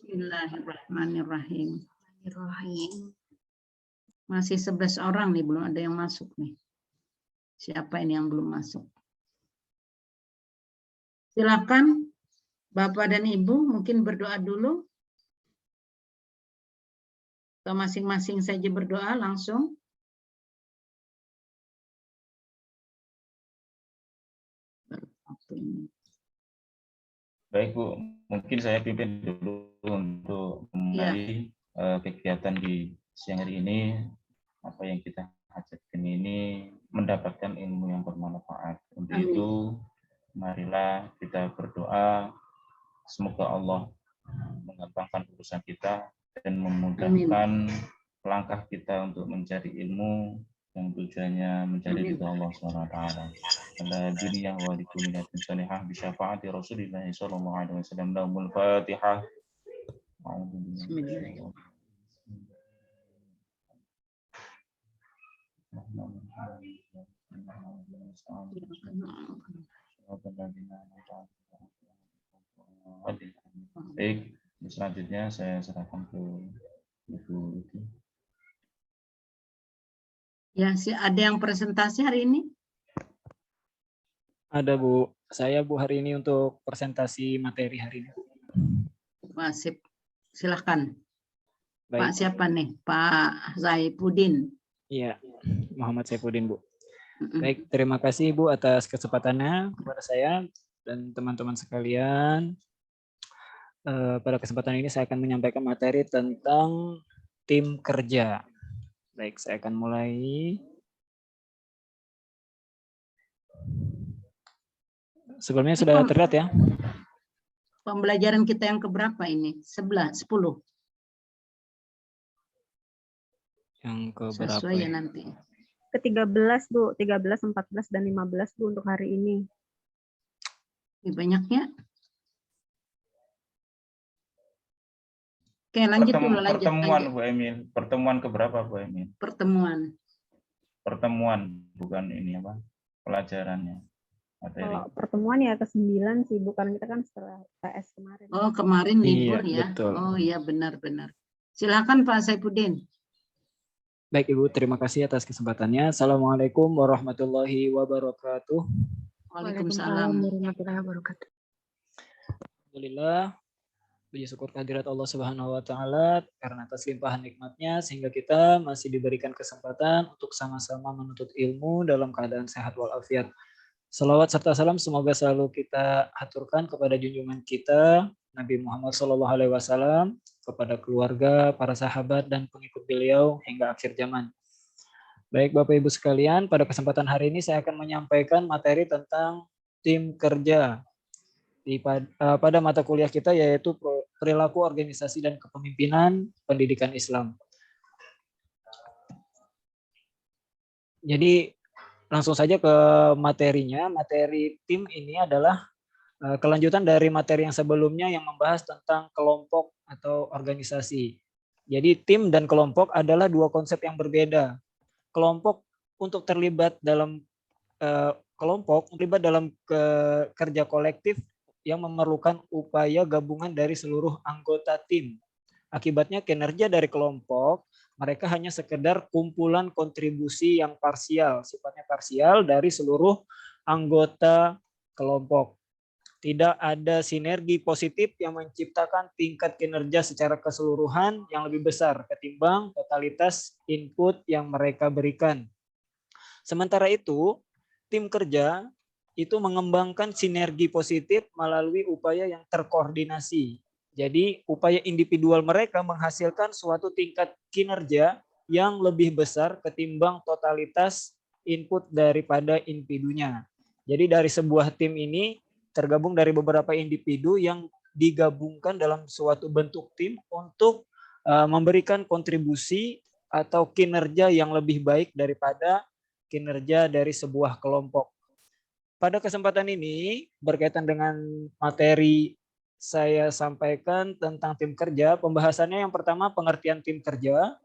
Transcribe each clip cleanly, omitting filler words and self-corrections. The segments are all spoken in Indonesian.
Bismillahirrahmanirrahim. Masih 11 orang nih, belum ada yang masuk nih. Siapa ini yang belum masuk? Silakan Bapak dan Ibu mungkin berdoa dulu. Atau masing-masing saja berdoa langsung. Baik Bu, mungkin saya pimpin dulu untuk memulai kegiatan di siang hari ini. Apa yang kita hajatkan ini mendapatkan ilmu yang bermanfaat. Untuk itu, marilah kita berdoa semoga Allah menggampangkan urusan kita dan memudahkan langkah kita untuk mencari ilmu yang tujuannya mencari ridha Allah SWT. Ala dunia wa likuminatin salihah bisyafaati Rasulillah sallallahu alaihi wasallam. Lahumul Fatihah. Baik, selanjutnya saya serahkan ke Ibu. Ya, ada yang presentasi hari ini? Ada Bu, saya Bu hari ini untuk presentasi materi hari ini. Wah, sip. Silahkan. Baik. Pak siapa nih? Pak Saifuddin. Iya, Muhammad Saifuddin Bu. Baik, terima kasih Bu atas kesempatannya kepada saya dan teman-teman sekalian. Pada kesempatan ini saya akan menyampaikan materi tentang tim kerja. Baik, saya akan mulai. Sebelumnya sudah terlihat ya? Pembelajaran kita yang keberapa ini? 10. Yang keberapa? Sesuai ya nanti. Ke-13 Bu, 13, 14, dan 15 Bu untuk hari ini. Ini banyaknya. Oke, lanjut dulu. Pertemuan Bu Emil. Pertemuan keberapa Bu Emil? Pertemuan. Pertemuan, bukan ini apa? Pelajarannya. Materi. Pertemuan ya ke-9 sih, bukan kita kan setelah PS kemarin. Oh, kemarin libur ya. Betul. Oh iya, benar-benar. Silakan Pak Saifuddin. Baik Ibu, terima kasih atas kesempatannya. Assalamualaikum warahmatullahi wabarakatuh. Waalaikumsalam warahmatullahi wabarakatuh. Alhamdulillah, puji syukur kehadirat Allah Subhanahu wa taala karena atas limpahan nikmatnya sehingga kita masih diberikan kesempatan untuk sama-sama menuntut ilmu dalam keadaan sehat walafiat. Salawat serta salam semoga selalu kita haturkan kepada junjungan kita Nabi Muhammad SAW, kepada keluarga, para sahabat dan pengikut beliau hingga akhir zaman. Baik Bapak Ibu sekalian, pada kesempatan hari ini saya akan menyampaikan materi tentang tim kerja pada mata kuliah kita yaitu perilaku organisasi dan kepemimpinan pendidikan Islam. Jadi langsung saja ke materinya. Materi tim ini adalah kelanjutan dari materi yang sebelumnya yang membahas tentang kelompok atau organisasi. Jadi tim dan kelompok adalah dua konsep yang berbeda. Kelompok untuk terlibat dalam kerja kolektif yang memerlukan upaya gabungan dari seluruh anggota tim. Akibatnya kinerja dari kelompok mereka hanya sekedar kumpulan kontribusi yang parsial, sifatnya parsial dari seluruh anggota kelompok. Tidak ada sinergi positif yang menciptakan tingkat kinerja secara keseluruhan yang lebih besar ketimbang totalitas input yang mereka berikan. Sementara itu, tim kerja itu mengembangkan sinergi positif melalui upaya yang terkoordinasi. Jadi upaya individual mereka menghasilkan suatu tingkat kinerja yang lebih besar ketimbang totalitas input daripada individunya. Jadi dari sebuah tim ini tergabung dari beberapa individu yang digabungkan dalam suatu bentuk tim untuk memberikan kontribusi atau kinerja yang lebih baik daripada kinerja dari sebuah kelompok. Pada kesempatan ini berkaitan dengan materi saya sampaikan tentang tim kerja. Pembahasannya yang pertama pengertian tim kerja,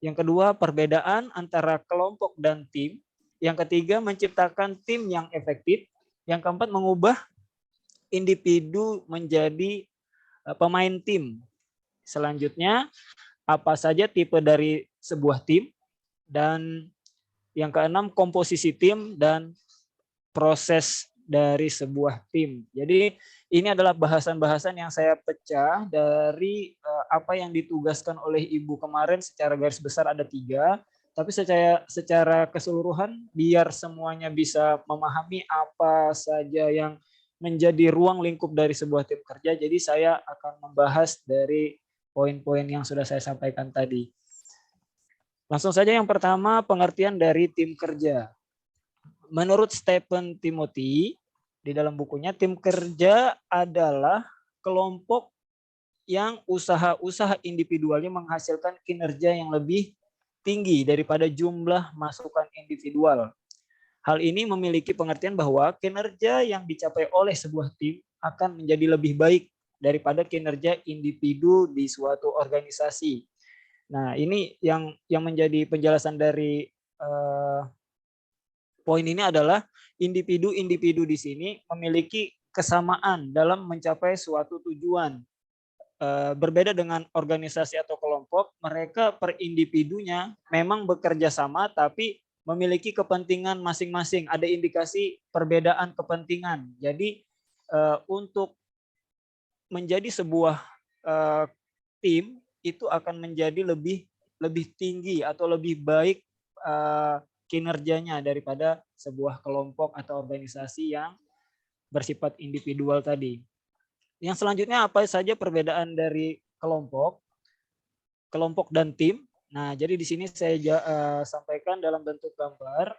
yang kedua perbedaan antara kelompok dan tim, yang ketiga menciptakan tim yang efektif, yang keempat mengubah individu menjadi pemain tim, Selanjutnya, apa saja tipe dari sebuah tim, dan yang keenam, komposisi tim dan proses dari sebuah tim. Jadi ini adalah bahasan-bahasan yang saya pecah dari apa yang ditugaskan oleh Ibu kemarin. Secara garis besar ada 3, tapi secara keseluruhan biar semuanya bisa memahami apa saja yang menjadi ruang lingkup dari sebuah tim kerja. Jadi saya akan membahas dari poin-poin yang sudah saya sampaikan tadi. Langsung saja yang pertama, pengertian dari tim kerja. Menurut Stephen Timothy, di dalam bukunya, tim kerja adalah kelompok yang usaha-usaha individualnya menghasilkan kinerja yang lebih tinggi daripada jumlah masukan individual. Hal ini memiliki pengertian bahwa kinerja yang dicapai oleh sebuah tim akan menjadi lebih baik daripada kinerja individu di suatu organisasi. Nah, ini yang menjadi penjelasan dari poin ini adalah individu-individu di sini memiliki kesamaan dalam mencapai suatu tujuan. Berbeda dengan organisasi atau kelompok, mereka per individunya memang bekerja sama tapi memiliki kepentingan masing-masing. Ada indikasi perbedaan kepentingan. Jadi untuk menjadi sebuah tim itu akan menjadi lebih tinggi atau lebih baik kinerjanya daripada sebuah kelompok atau organisasi yang bersifat individual tadi. Yang selanjutnya, apa saja perbedaan dari kelompok dan tim? Nah, jadi di sini saya sampaikan dalam bentuk gambar.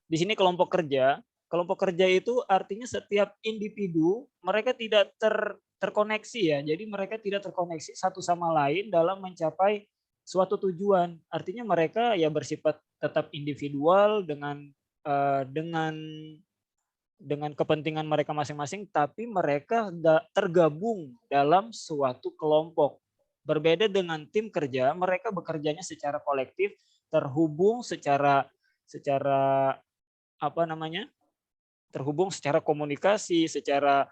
Di sini kelompok kerja itu artinya setiap individu mereka tidak terkoneksi ya. Jadi mereka tidak terkoneksi satu sama lain dalam mencapai suatu tujuan. Artinya mereka ya bersifat tetap individual dengan kepentingan mereka masing-masing, tapi mereka tergabung dalam suatu kelompok. Berbeda dengan tim kerja, mereka bekerjanya secara kolektif, terhubung secara terhubung secara komunikasi, secara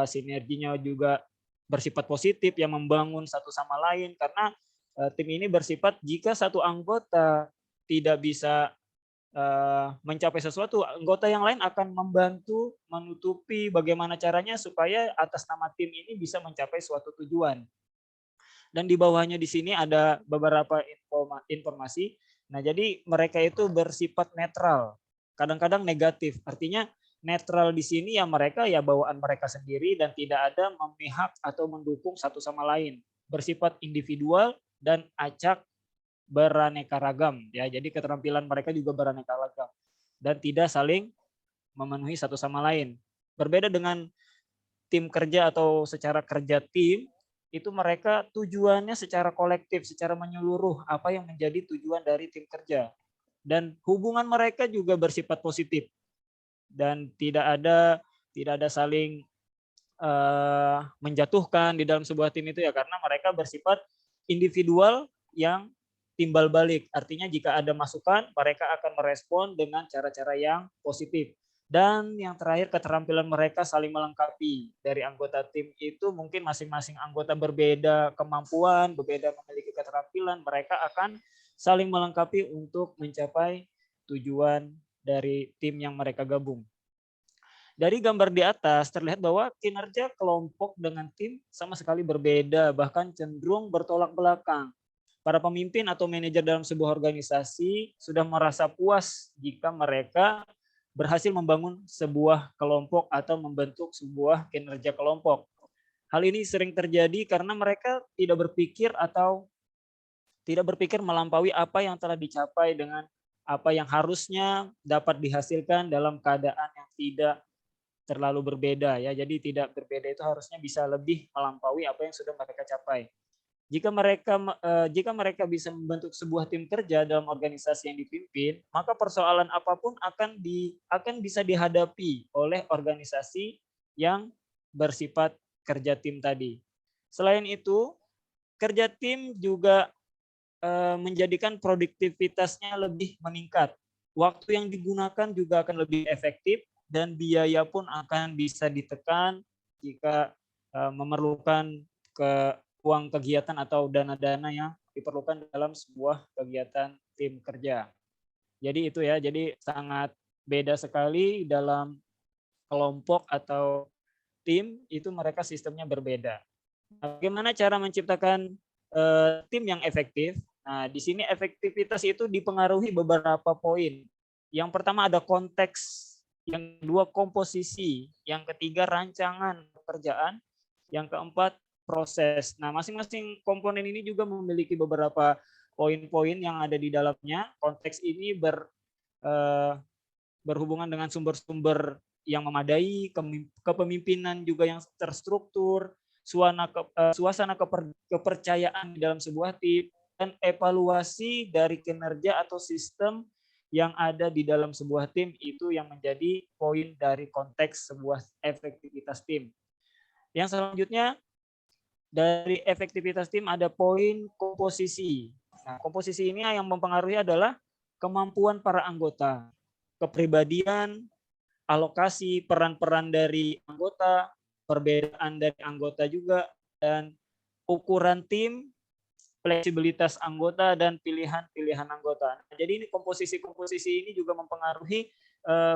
sinerginya juga bersifat positif yang membangun satu sama lain, karena tim ini bersifat jika satu anggota tidak bisa mencapai sesuatu, anggota yang lain akan membantu menutupi bagaimana caranya supaya atas nama tim ini bisa mencapai suatu tujuan. Dan di bawahnya di sini ada beberapa informasi. Nah, jadi mereka itu bersifat netral, kadang-kadang negatif. Artinya netral di sini ya mereka ya bawaan mereka sendiri dan tidak ada memihak atau mendukung satu sama lain. Bersifat individual dan acak beraneka ragam ya. Jadi keterampilan mereka juga beraneka ragam dan tidak saling memenuhi satu sama lain. Berbeda dengan tim kerja atau secara kerja tim, itu mereka tujuannya secara kolektif, secara menyeluruh apa yang menjadi tujuan dari tim kerja. Dan hubungan mereka juga bersifat positif dan tidak ada saling menjatuhkan di dalam sebuah tim itu ya, karena mereka bersifat individual yang timbal balik. Artinya jika ada masukan, mereka akan merespon dengan cara-cara yang positif. Dan yang terakhir, keterampilan mereka saling melengkapi. Dari anggota tim itu mungkin masing-masing anggota berbeda kemampuan, berbeda memiliki keterampilan, mereka akan saling melengkapi untuk mencapai tujuan dari tim yang mereka gabung. Dari gambar di atas terlihat bahwa kinerja kelompok dengan tim sama sekali berbeda, bahkan cenderung bertolak belakang. Para pemimpin atau manajer dalam sebuah organisasi sudah merasa puas jika mereka berhasil membangun sebuah kelompok atau membentuk sebuah kinerja kelompok. Hal ini sering terjadi karena mereka tidak berpikir melampaui apa yang telah dicapai dengan apa yang harusnya dapat dihasilkan dalam keadaan yang tidak terlalu berbeda ya. Jadi tidak berbeda itu harusnya bisa lebih melampaui apa yang sudah mereka capai. Jika mereka bisa membentuk sebuah tim kerja dalam organisasi yang dipimpin, maka persoalan apapun akan bisa dihadapi oleh organisasi yang bersifat kerja tim tadi. Selain itu, kerja tim juga menjadikan produktivitasnya lebih meningkat. Waktu yang digunakan juga akan lebih efektif dan biaya pun akan bisa ditekan jika memerlukan ke uang kegiatan atau dana-dana yang diperlukan dalam sebuah kegiatan tim kerja. Jadi itu ya, jadi sangat beda sekali dalam kelompok atau tim, itu mereka sistemnya berbeda. Bagaimana cara menciptakan tim yang efektif? Nah, di sini efektivitas itu dipengaruhi beberapa poin. Yang pertama ada konteks, yang kedua komposisi, yang ketiga rancangan pekerjaan, yang keempat proses. Nah, masing-masing komponen ini juga memiliki beberapa poin-poin yang ada di dalamnya. Konteks ini berhubungan dengan sumber-sumber yang memadai, kepemimpinan juga yang terstruktur, suasana kepercayaan di dalam sebuah tim, dan evaluasi dari kinerja atau sistem yang ada di dalam sebuah tim, itu yang menjadi poin dari konteks sebuah efektivitas tim. Yang selanjutnya dari efektivitas tim ada poin komposisi. Nah, komposisi ini yang mempengaruhi adalah kemampuan para anggota, kepribadian, alokasi peran-peran dari anggota, perbedaan dari anggota juga, dan ukuran tim, fleksibilitas anggota, dan pilihan-pilihan anggota. Nah, jadi ini komposisi-komposisi ini juga mempengaruhi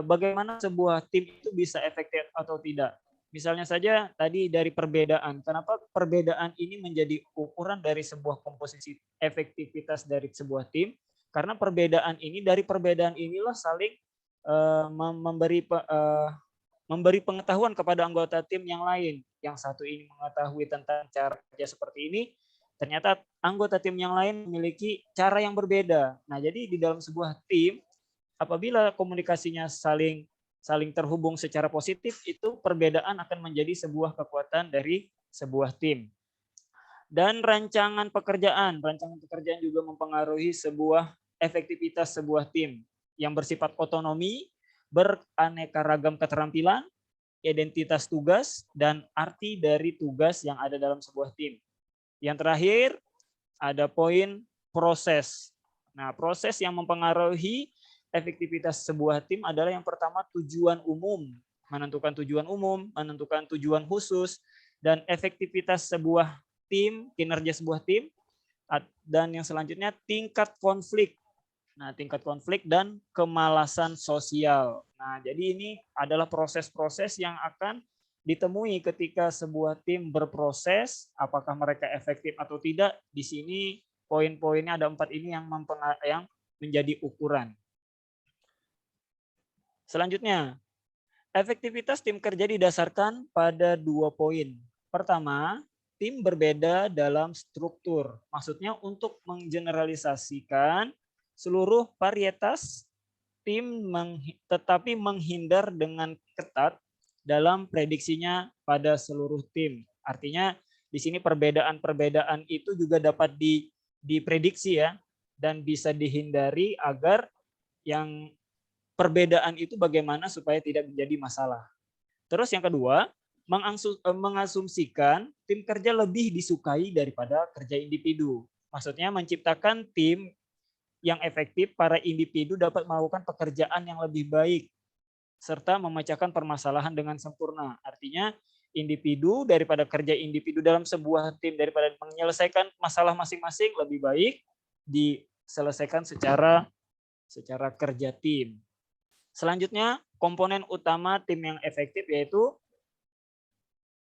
bagaimana sebuah tim itu bisa efektif atau tidak. Misalnya saja tadi dari perbedaan. Kenapa perbedaan ini menjadi ukuran dari sebuah komposisi efektivitas dari sebuah tim? Karena perbedaan ini, dari perbedaan inilah saling memberi pengetahuan kepada anggota tim yang lain. Yang satu ini mengetahui tentang cara kerja seperti ini, ternyata anggota tim yang lain memiliki cara yang berbeda. Nah, jadi di dalam sebuah tim, apabila komunikasinya saling terhubung secara positif, itu perbedaan akan menjadi sebuah kekuatan dari sebuah tim. Dan rancangan pekerjaan juga mempengaruhi sebuah efektivitas sebuah tim yang bersifat otonomi, beraneka ragam keterampilan, identitas tugas, dan arti dari tugas yang ada dalam sebuah tim. Yang terakhir, ada poin proses. Nah, proses yang mempengaruhi efektivitas sebuah tim adalah yang pertama tujuan umum, menentukan tujuan umum, menentukan tujuan khusus, dan efektivitas sebuah tim, kinerja sebuah tim, dan yang selanjutnya tingkat konflik. Nah, tingkat konflik dan kemalasan sosial. Nah, jadi ini adalah proses-proses yang akan ditemui ketika sebuah tim berproses, apakah mereka efektif atau tidak. Di sini poin-poinnya ada 4 ini yang menjadi ukuran. Selanjutnya, efektivitas tim kerja didasarkan pada 2 poin. Pertama, tim berbeda dalam struktur. Maksudnya untuk menggeneralisasikan seluruh varietas tim, tetapi menghindar dengan ketat dalam prediksinya pada seluruh tim. Artinya di sini perbedaan-perbedaan itu juga dapat diprediksi ya, dan bisa dihindari agar yang perbedaan itu bagaimana supaya tidak menjadi masalah. Terus yang kedua, mengasumsikan tim kerja lebih disukai daripada kerja individu. Maksudnya menciptakan tim yang efektif, para individu dapat melakukan pekerjaan yang lebih baik serta memecahkan permasalahan dengan sempurna. Artinya individu daripada kerja individu dalam sebuah tim, daripada menyelesaikan masalah masing-masing, lebih baik diselesaikan secara kerja tim. Selanjutnya, komponen utama tim yang efektif yaitu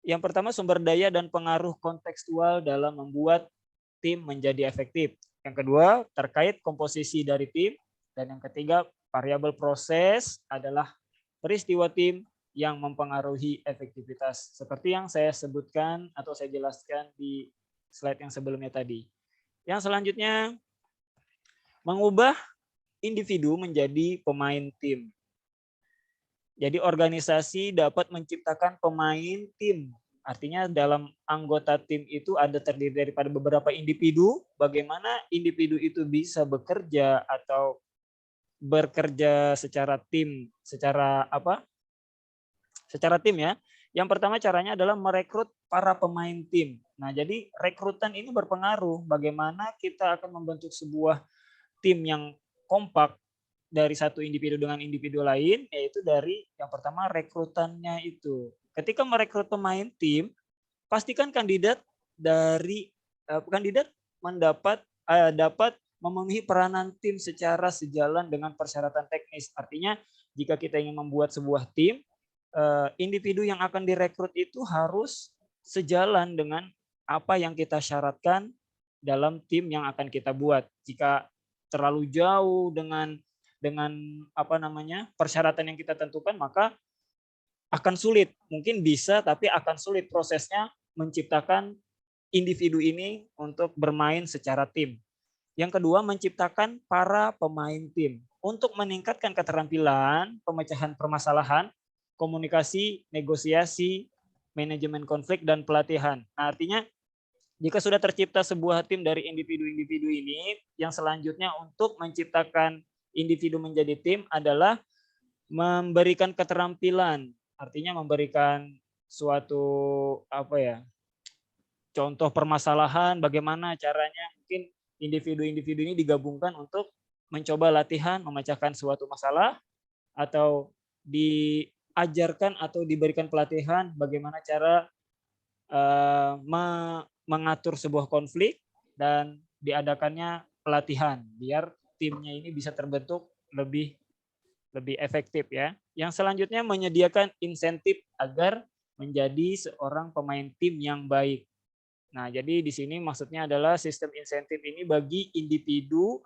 yang pertama sumber daya dan pengaruh kontekstual dalam membuat tim menjadi efektif. Yang kedua, terkait komposisi dari tim. Dan yang ketiga, variabel proses adalah peristiwa tim yang mempengaruhi efektivitas. Seperti yang saya sebutkan atau saya jelaskan di slide yang sebelumnya tadi. Yang selanjutnya, mengubah individu menjadi pemain tim. Jadi organisasi dapat menciptakan pemain tim. Artinya dalam anggota tim itu ada terdiri daripada beberapa individu. Bagaimana individu itu bisa bekerja atau bekerja secara tim, secara tim ya. Yang pertama caranya adalah merekrut para pemain tim. Nah, jadi rekrutan ini berpengaruh bagaimana kita akan membentuk sebuah tim yang kompak dari satu individu dengan individu lain, yaitu dari yang pertama rekrutannya itu. Ketika merekrut pemain tim, pastikan kandidat dapat memenuhi peranan tim secara sejalan dengan persyaratan teknis. Artinya jika kita ingin membuat sebuah tim, individu yang akan direkrut itu harus sejalan dengan apa yang kita syaratkan dalam tim yang akan kita buat. Jika terlalu jauh dengan persyaratan yang kita tentukan, maka akan sulit. Mungkin bisa, tapi akan sulit prosesnya menciptakan individu ini untuk bermain secara tim. Yang kedua, menciptakan para pemain tim untuk meningkatkan keterampilan pemecahan permasalahan, komunikasi, negosiasi, manajemen konflik, dan pelatihan. Nah, artinya jika sudah tercipta sebuah tim dari individu-individu ini, yang selanjutnya untuk menciptakan individu menjadi tim adalah memberikan keterampilan, artinya memberikan suatu contoh permasalahan, bagaimana caranya mungkin individu-individu ini digabungkan untuk mencoba latihan memecahkan suatu masalah, atau diajarkan atau diberikan pelatihan bagaimana cara mengatur sebuah konflik, dan diadakannya pelatihan biar timnya ini bisa terbentuk lebih efektif ya. Yang selanjutnya menyediakan insentif agar menjadi seorang pemain tim yang baik. Nah, jadi di sini maksudnya adalah sistem insentif ini bagi individu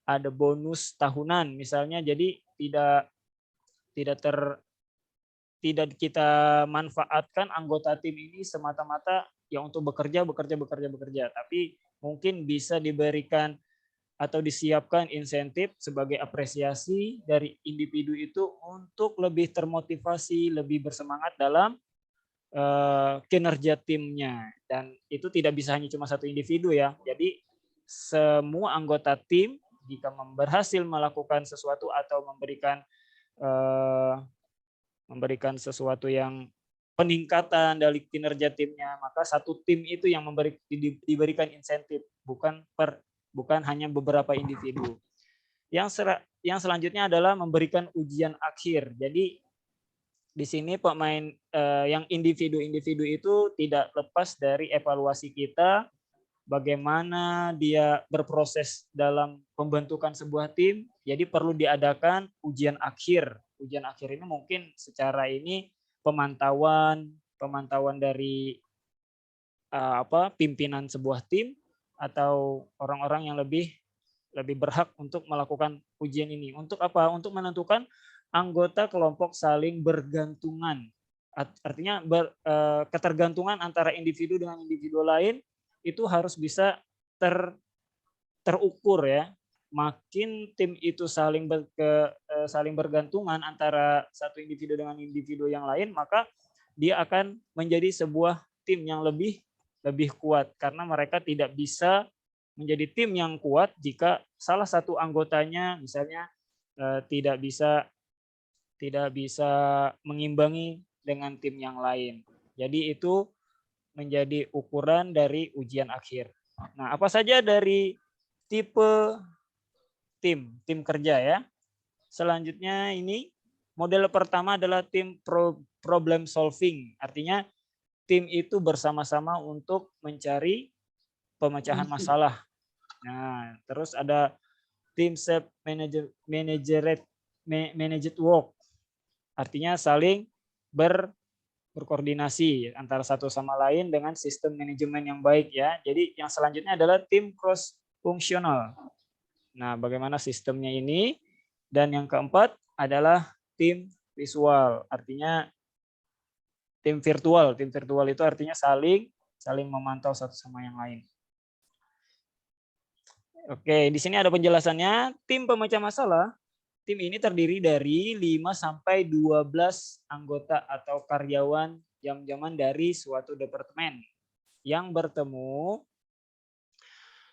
ada bonus tahunan misalnya, jadi tidak kita manfaatkan anggota tim ini semata-mata ya untuk bekerja, tapi mungkin bisa diberikan atau disiapkan insentif sebagai apresiasi dari individu itu untuk lebih termotivasi, lebih bersemangat dalam kinerja timnya. Dan itu tidak bisa hanya cuma satu individu ya. Jadi semua anggota tim jika berhasil melakukan sesuatu atau memberikan sesuatu yang peningkatan dari kinerja timnya, maka satu tim itu yang diberikan insentif, bukan hanya beberapa individu. Yang selanjutnya adalah memberikan ujian akhir. Jadi di sini pemain yang individu-individu itu tidak lepas dari evaluasi kita, bagaimana dia berproses dalam pembentukan sebuah tim. Jadi perlu diadakan ujian akhir. Ujian akhir ini mungkin secara ini pemantauan dari pimpinan sebuah tim atau orang-orang yang lebih berhak untuk melakukan ujian ini. Untuk apa? Untuk menentukan anggota kelompok saling bergantungan. Artinya ketergantungan antara individu dengan individu lain itu harus bisa terukur ya. Makin tim itu saling bergantungan antara satu individu dengan individu yang lain, maka dia akan menjadi sebuah tim yang lebih kuat, karena mereka tidak bisa menjadi tim yang kuat jika salah satu anggotanya misalnya tidak bisa mengimbangi dengan tim yang lain. Jadi itu menjadi ukuran dari ujian akhir. Nah, apa saja dari tipe tim kerja ya. Selanjutnya ini model pertama adalah tim problem solving. Artinya tim itu bersama-sama untuk mencari pemecahan masalah. Nah, terus ada tim self managed work. Artinya saling berkoordinasi antara satu sama lain dengan sistem manajemen yang baik ya. Jadi yang selanjutnya adalah tim cross fungsional. Nah, bagaimana sistemnya ini? Dan yang keempat adalah tim visual. Artinya tim virtual. Tim virtual itu artinya saling memantau satu sama yang lain. Oke, di sini ada penjelasannya. Tim pemecah masalah. Tim ini terdiri dari 5-12 anggota atau karyawan jam-jaman dari suatu departemen yang bertemu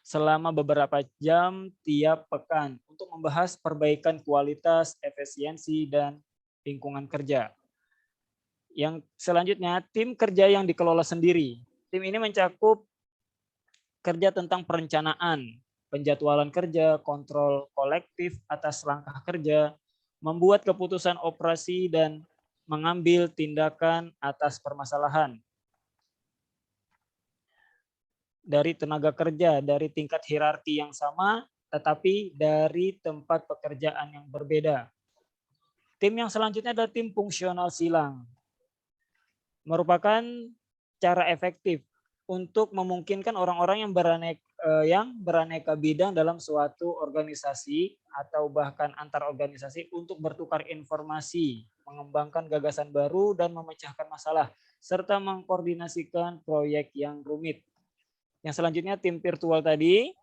selama beberapa jam tiap pekan untuk membahas perbaikan kualitas, efisiensi, dan lingkungan kerja. Yang selanjutnya, tim kerja yang dikelola sendiri. Tim ini mencakup kerja tentang perencanaan, penjadwalan kerja, kontrol kolektif atas langkah kerja, membuat keputusan operasi, dan mengambil tindakan atas permasalahan. dari tenaga kerja, dari tingkat hierarki yang sama, tetapi dari tempat pekerjaan yang berbeda. Tim yang selanjutnya adalah tim fungsional silang. Merupakan cara efektif untuk memungkinkan orang-orang yang beraneka bidang dalam suatu organisasi atau bahkan antar organisasi untuk bertukar informasi, mengembangkan gagasan baru dan memecahkan masalah, serta mengkoordinasikan proyek yang rumit. Yang selanjutnya tim virtual tadi,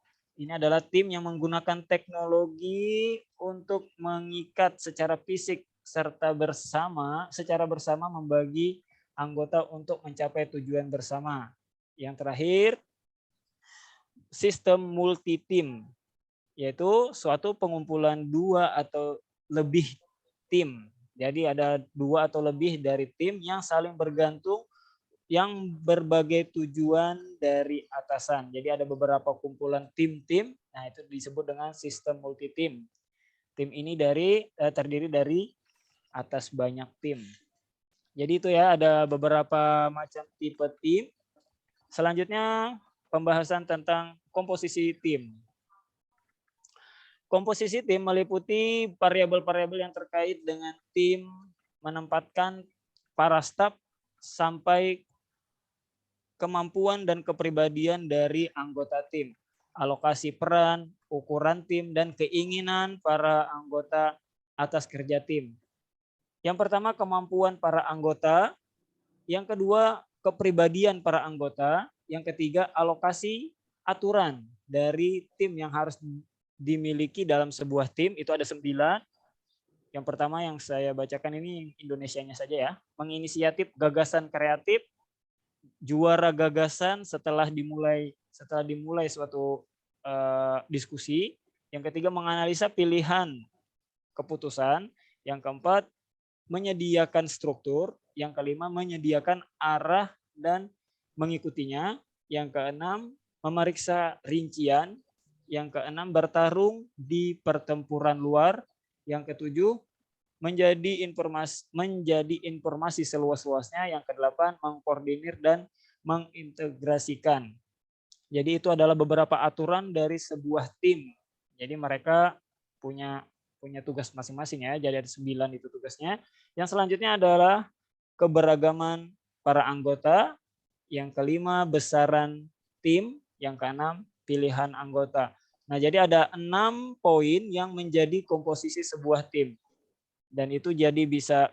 ini adalah tim yang menggunakan teknologi untuk mengikat secara fisik serta secara bersama membagi anggota untuk mencapai tujuan bersama. Yang terakhir, sistem multi-tim, yaitu suatu pengumpulan 2 atau lebih tim. Jadi ada 2 atau lebih dari tim yang saling bergantung yang berbagai tujuan dari atasan. Jadi ada beberapa kumpulan tim-tim, nah itu disebut dengan sistem multi-tim. Tim ini terdiri dari atas banyak tim. Jadi itu ya, ada beberapa macam tipe tim. Selanjutnya pembahasan tentang komposisi tim. Komposisi tim meliputi variabel-variabel yang terkait dengan tim, menempatkan para staf sampai kemampuan dan kepribadian dari anggota tim, alokasi peran, ukuran tim, dan keinginan para anggota atas kerja tim. Yang pertama, kemampuan para anggota. Yang kedua, kepribadian para anggota. Yang ketiga, alokasi aturan dari tim yang harus dimiliki dalam sebuah tim. Itu ada 9. Yang pertama yang saya bacakan ini Indonesianya saja ya. Menginisiatif gagasan kreatif, juara gagasan setelah dimulai suatu diskusi. Yang ketiga, menganalisa pilihan keputusan. Yang keempat, menyediakan struktur. Yang kelima, menyediakan arah dan mengikutinya. Yang keenam, memeriksa rincian. Yang keenam, bertarung di pertempuran luar. Yang ketujuh, menjadi informasi seluas-luasnya. Yang kedelapan, mengkoordinir dan mengintegrasikan. Jadi itu adalah beberapa aturan dari sebuah tim. Jadi mereka punya tugas masing-masing ya. Jadi ada 9 itu tugasnya. Yang selanjutnya adalah keberagaman para anggota. Yang kelima, besaran tim. Yang keenam, pilihan anggota. Nah, jadi ada 6 poin yang menjadi komposisi sebuah tim. Dan itu jadi bisa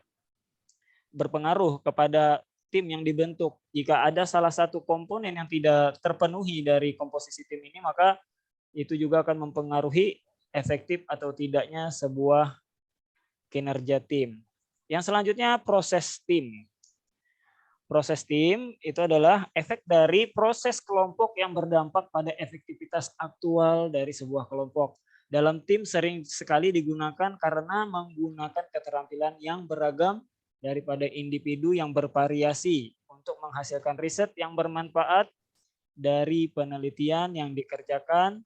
berpengaruh kepada tim yang dibentuk. Jika ada salah satu komponen yang tidak terpenuhi dari komposisi tim ini, maka itu juga akan mempengaruhi efektif atau tidaknya sebuah kinerja tim. Yang selanjutnya, proses tim. Proses tim itu adalah efek dari proses kelompok yang berdampak pada efektivitas aktual dari sebuah kelompok. Dalam tim sering sekali digunakan karena menggunakan keterampilan yang beragam daripada individu yang bervariasi untuk menghasilkan riset yang bermanfaat dari penelitian yang dikerjakan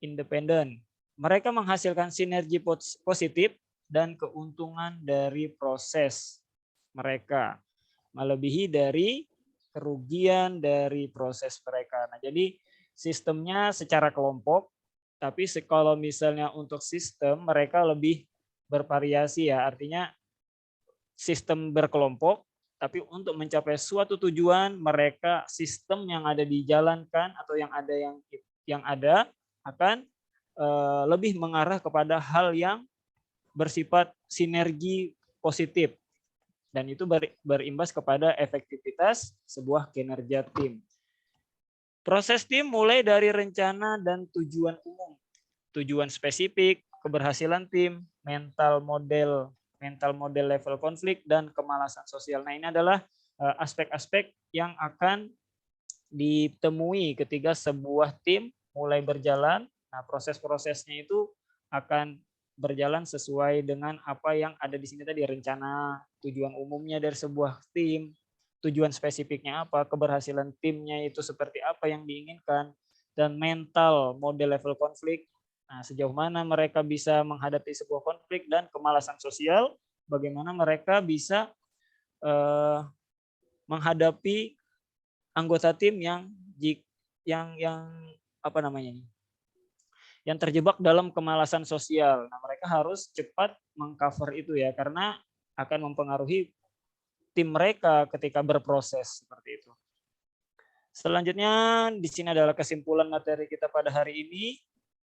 independen. Mereka menghasilkan sinergi positif dan keuntungan dari proses mereka, melebihi dari kerugian dari proses mereka. Nah, jadi sistemnya secara kelompok, tapi kalau misalnya untuk sistem mereka lebih bervariasi ya, artinya sistem berkelompok, tapi untuk mencapai suatu tujuan mereka sistem yang ada dijalankan atau yang ada akan lebih mengarah kepada hal yang bersifat sinergi positif dan itu berimbas kepada efektivitas sebuah kinerja tim. Proses tim mulai dari rencana dan tujuan umum, tujuan spesifik, keberhasilan tim, mental model level konflik, dan kemalasan sosial. Nah, ini adalah aspek-aspek yang akan ditemui ketika sebuah tim mulai berjalan. Nah, proses-prosesnya itu akan berjalan sesuai dengan apa yang ada di sini tadi, rencana, tujuan umumnya dari sebuah tim, tujuan spesifiknya apa, keberhasilan timnya itu seperti apa yang diinginkan, dan mental model level konflik. Nah, sejauh mana mereka bisa menghadapi sebuah konflik, dan kemalasan sosial, bagaimana mereka bisa menghadapi anggota tim yang apa namanya ini? Yang terjebak dalam kemalasan sosial. Nah, mereka harus cepat mengcover itu ya, karena akan mempengaruhi tim mereka ketika berproses seperti itu. Selanjutnya di sini adalah kesimpulan materi kita pada hari ini.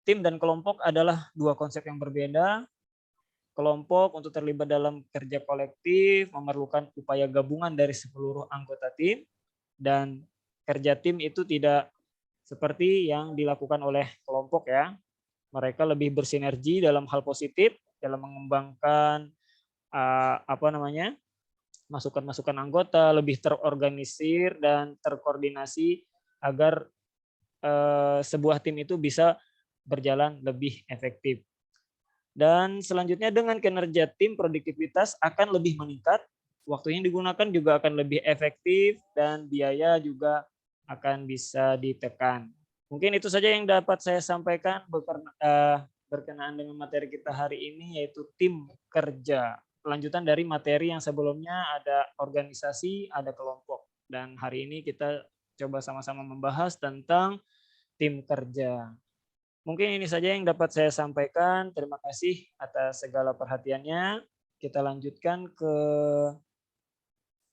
Tim dan kelompok adalah dua konsep yang berbeda. Kelompok untuk terlibat dalam kerja kolektif memerlukan upaya gabungan dari seluruh anggota tim, dan kerja tim itu tidak seperti yang dilakukan oleh kelompok ya. Mereka lebih bersinergi dalam hal positif dalam mengembangkan masukan-masukan anggota, lebih terorganisir dan terkoordinasi agar sebuah tim itu bisa berjalan lebih efektif. Dan selanjutnya dengan kinerja tim, produktivitas akan lebih meningkat, waktu yang digunakan juga akan lebih efektif, dan biaya juga akan bisa ditekan. Mungkin itu saja yang dapat saya sampaikan berkenaan dengan materi kita hari ini, yaitu tim kerja. Lanjutan dari materi yang sebelumnya, ada organisasi, ada kelompok. Dan hari ini kita coba sama-sama membahas tentang tim kerja. Mungkin ini saja yang dapat saya sampaikan. Terima kasih atas segala perhatiannya. Kita lanjutkan ke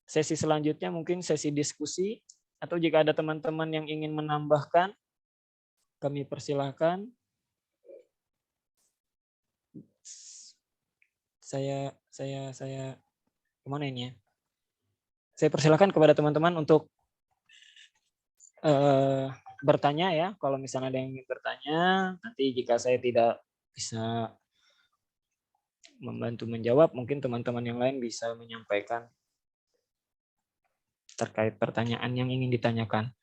sesi selanjutnya, mungkin sesi diskusi. Atau jika ada teman-teman yang ingin menambahkan, kami persilahkan. Saya kemana ini ya? Saya persilahkan kepada teman-teman untuk bertanya ya. Kalau misalnya ada yang ingin bertanya, nanti jika saya tidak bisa membantu menjawab, mungkin teman-teman yang lain bisa menyampaikan terkait pertanyaan yang ingin ditanyakan.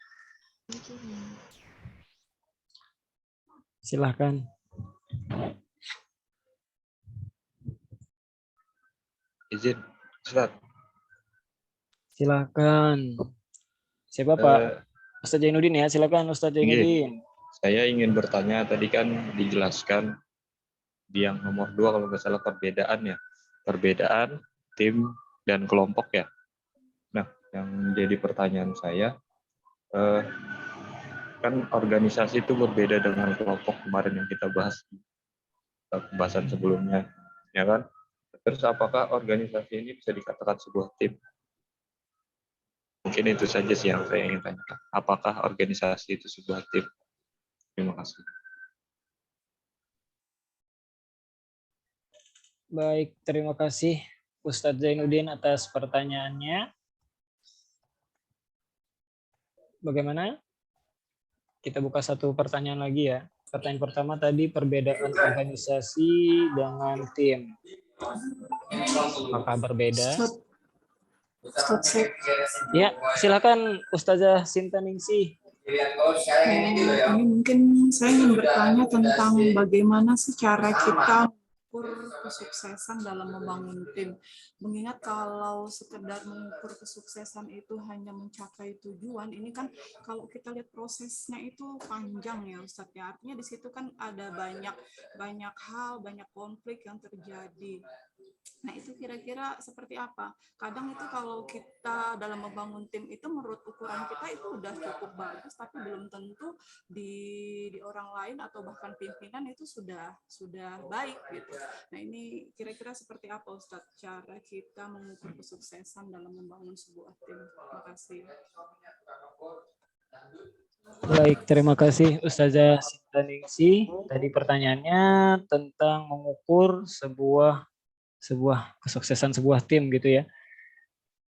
Silahkan. Izin, Ustaz. Silakan. Siapa Pak? Ustaz Jainuddin ya, silakan Ustaz Jainuddin. Saya ingin bertanya, tadi kan dijelaskan di yang nomor 2 kalau nggak salah perbedaan ya. Perbedaan tim dan kelompok ya. Nah, yang jadi pertanyaan saya, kan organisasi itu berbeda dengan kelompok kemarin yang kita bahas di pembahasan sebelumnya, ya kan? Terus apakah organisasi ini bisa dikatakan sebuah tim? Mungkin itu saja sih yang saya ingin tanyakan. Apakah organisasi itu sebuah tim? Terima kasih. Baik, terima kasih Ustadz Zainuddin atas pertanyaannya. Bagaimana? Kita buka satu pertanyaan lagi ya. Pertanyaan pertama tadi perbedaan organisasi dengan tim. Apakah berbeda? Ya, silakan Ustazah Sintaningsih. Ini mungkin saya ingin bertanya tentang bagaimana sih cara kita mengukur kesuksesan dalam membangun tim. Mengingat kalau sekedar mengukur kesuksesan itu hanya mencapai tujuan, ini kan kalau kita lihat prosesnya itu panjang ya Ustadz ya. Artinya di situ kan ada banyak hal, banyak konflik yang terjadi. Nah itu kira-kira seperti apa? Kadang itu kalau kita dalam membangun tim itu menurut ukuran kita itu udah cukup bagus, tapi belum tentu di orang lain atau bahkan pimpinan itu sudah baik gitu. Nah ini kira-kira seperti apa Ustadz cara kita mengukur kesuksesan dalam membangun sebuah tim? Terima kasih. Baik, terima kasih Ustazah Sintaningsih. Tadi pertanyaannya tentang mengukur sebuah kesuksesan sebuah tim gitu ya.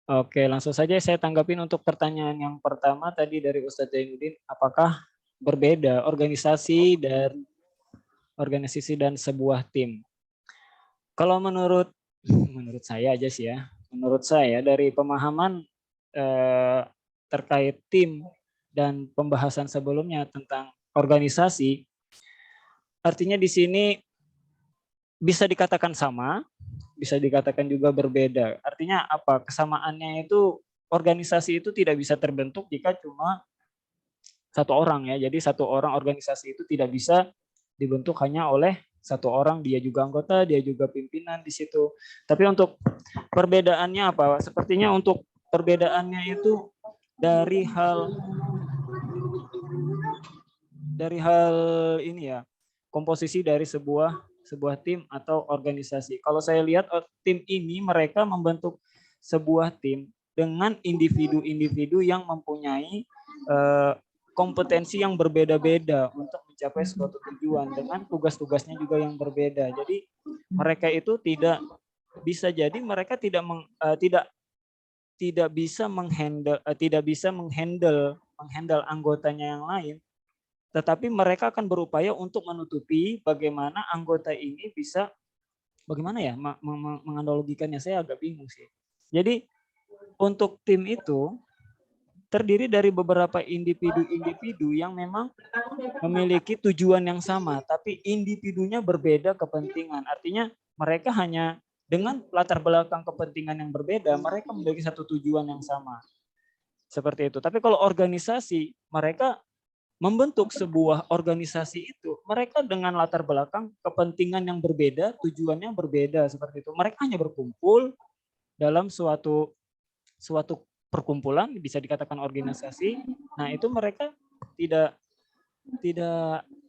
Oke, langsung saja saya tanggapin untuk pertanyaan yang pertama tadi dari Ustadz Zainuddin, apakah berbeda organisasi dan sebuah tim? Kalau menurut saya aja sih ya, menurut saya dari pemahaman terkait tim dan pembahasan sebelumnya tentang organisasi, artinya di sini bisa dikatakan sama, bisa dikatakan juga berbeda. Artinya apa? Kesamaannya itu organisasi itu tidak bisa terbentuk jika cuma satu orang ya. Jadi satu orang organisasi itu tidak bisa dibentuk hanya oleh satu orang, dia juga anggota, dia juga pimpinan di situ. Tapi untuk perbedaannya apa? Sepertinya untuk perbedaannya itu dari hal hal ini ya, komposisi dari sebuah tim atau organisasi. Kalau saya lihat tim ini mereka membentuk sebuah tim dengan individu-individu yang mempunyai kompetensi yang berbeda-beda untuk mencapai suatu tujuan dengan tugas-tugasnya juga yang berbeda. Jadi mereka itu tidak bisa jadi mereka tidak bisa menghandle anggotanya yang lain, tetapi mereka akan berupaya untuk menutupi bagaimana anggota ini bisa bagaimana ya menganalogikannya, saya agak bingung sih. Jadi untuk tim itu terdiri dari beberapa individu-individu yang memang memiliki tujuan yang sama, tapi individunya berbeda kepentingan. Artinya mereka hanya dengan latar belakang kepentingan yang berbeda, mereka memiliki satu tujuan yang sama. Seperti itu. Tapi kalau organisasi, mereka membentuk sebuah organisasi itu, mereka dengan latar belakang kepentingan yang berbeda, tujuannya berbeda, seperti itu. Mereka hanya berkumpul dalam suatu perkumpulan, bisa dikatakan organisasi. Nah, itu mereka tidak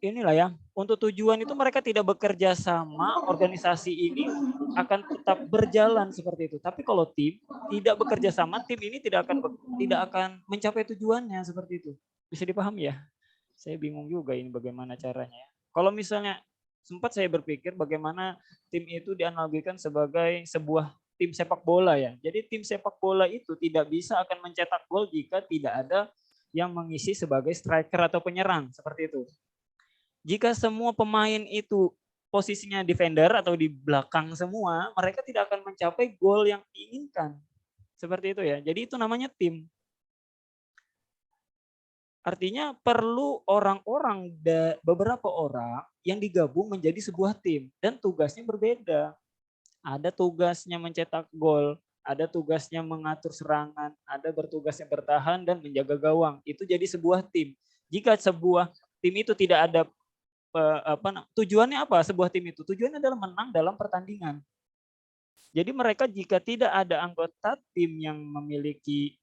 inilah ya, untuk tujuan itu mereka tidak bekerja sama, organisasi ini akan tetap berjalan seperti itu. Tapi kalau tim tidak bekerja sama, tim ini tidak akan mencapai tujuannya seperti itu. Bisa dipahami ya? Saya bingung juga ini bagaimana caranya. Kalau misalnya sempat saya berpikir bagaimana tim itu dianalogikan sebagai sebuah tim sepak bola ya. Jadi tim sepak bola itu tidak bisa akan mencetak gol jika tidak ada yang mengisi sebagai striker atau penyerang, seperti itu. Jika semua pemain itu posisinya defender atau di belakang semua, mereka tidak akan mencapai gol yang diinginkan. Seperti itu ya. Jadi itu namanya tim. Artinya perlu beberapa orang yang digabung menjadi sebuah tim dan tugasnya berbeda. Ada tugasnya mencetak gol, ada tugasnya mengatur serangan, ada bertugasnya bertahan dan menjaga gawang. Itu jadi sebuah tim. Jika sebuah tim itu tidak ada tujuannya apa? Sebuah tim itu tujuannya adalah menang dalam pertandingan. Jadi mereka jika tidak ada anggota tim yang memiliki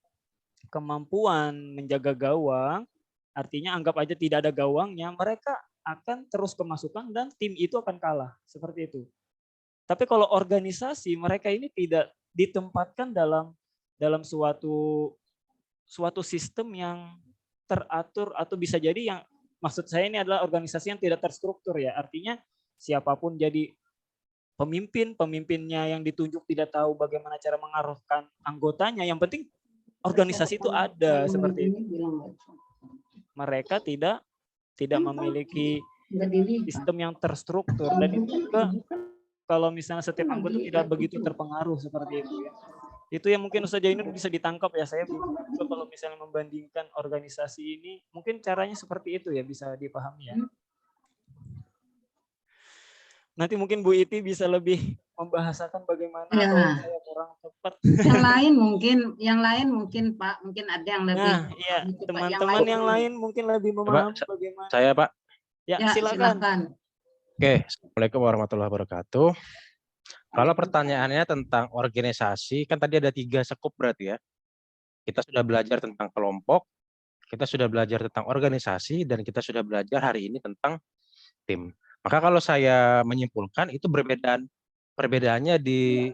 kemampuan menjaga gawang, artinya anggap aja tidak ada gawangnya, mereka akan terus kemasukan dan tim itu akan kalah. Seperti itu. Tapi kalau organisasi, mereka ini tidak ditempatkan dalam suatu sistem yang teratur, atau bisa jadi yang maksud saya ini adalah organisasi yang tidak terstruktur ya. Artinya siapapun jadi pemimpinnya yang ditunjuk tidak tahu bagaimana cara mengarahkan anggotanya. Yang penting organisasi itu ada seperti itu. Mereka tidak memiliki sistem yang terstruktur, dan itu juga kalau misalnya setiap anggota tidak begitu terpengaruh seperti itu ya. Itu yang mungkin saja ini bisa ditangkap ya. Saya kalau misalnya membandingkan organisasi ini, mungkin caranya seperti itu ya, bisa dipahami ya. Nanti mungkin Bu Iti bisa lebih membahasakan bagaimana, ya. Atau saya kurang tepat. Yang lain mungkin Pak, mungkin ada yang lebih. Nah, iya, teman-teman yang lain mungkin lebih memahami bagaimana. Saya Pak. Ya, silakan. Oke, Assalamualaikum warahmatullahi wabarakatuh. Kalau pertanyaannya tentang organisasi, kan tadi ada 3 sekup berarti ya. Kita sudah belajar tentang kelompok, kita sudah belajar tentang organisasi, dan kita sudah belajar hari ini tentang tim. Maka kalau saya menyimpulkan itu perbedaannya di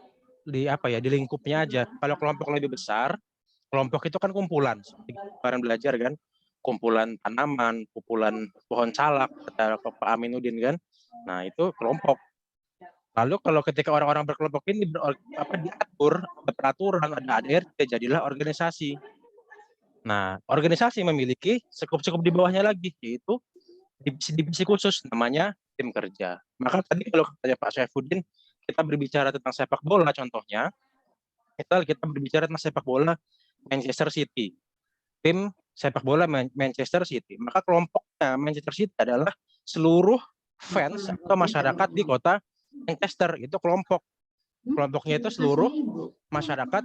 lingkupnya aja. Kalau kelompok lebih besar, kelompok itu kan kumpulan. Seperti kemarin belajar kan, kumpulan tanaman, kumpulan pohon salak, kata Pak Aminuddin kan. Nah, itu kelompok. Lalu kalau ketika orang-orang berkelompok ini diatur, ada peraturan, ada ADRT, jadilah organisasi. Nah, organisasi memiliki sekup-sekup di bawahnya lagi, yaitu divisi khusus, namanya tim kerja. Maka tadi kalau katanya Pak Saifuddin, kita berbicara tentang sepak bola contohnya, kita berbicara tentang sepak bola Manchester City. Tim sepak bola Manchester City. Maka kelompoknya Manchester City adalah seluruh fans atau masyarakat di kota Manchester. Itu kelompok. Kelompoknya itu seluruh masyarakat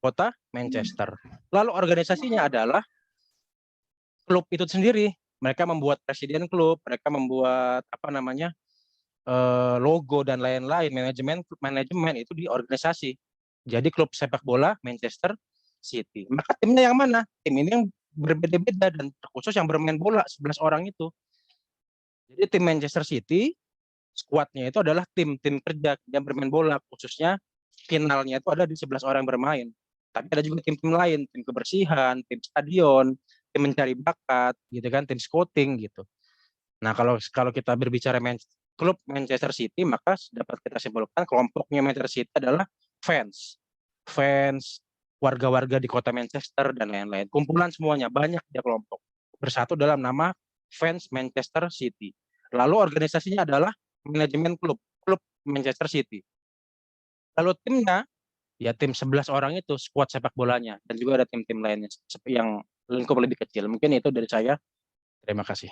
kota Manchester. Lalu organisasinya adalah klub itu sendiri. Mereka membuat presiden klub, mereka membuat logo dan lain-lain, manajemen itu di organisasi. Jadi klub sepak bola Manchester City. Maka timnya yang mana? Tim ini yang berbeda-beda dan terkhusus yang bermain bola 11 orang itu. Jadi tim Manchester City skuadnya itu adalah tim kerja yang bermain bola, khususnya finalnya itu ada di 11 orang bermain. Tapi ada juga tim-tim lain, tim kebersihan, tim stadion, tim mencari bakat, gitu kan, tim scouting gitu. Nah, kalau kita berbicara klub Manchester City, maka dapat kita simpulkan kelompoknya Manchester City adalah fans, warga-warga di kota Manchester dan lain-lain. Kumpulan semuanya banyak dia kelompok bersatu dalam nama fans Manchester City. Lalu organisasinya adalah manajemen klub Manchester City. Lalu timnya, ya tim 11 orang itu skuad sepak bolanya, dan juga ada tim-tim lainnya yang lingkup lebih kecil. Mungkin itu dari saya. Terima kasih.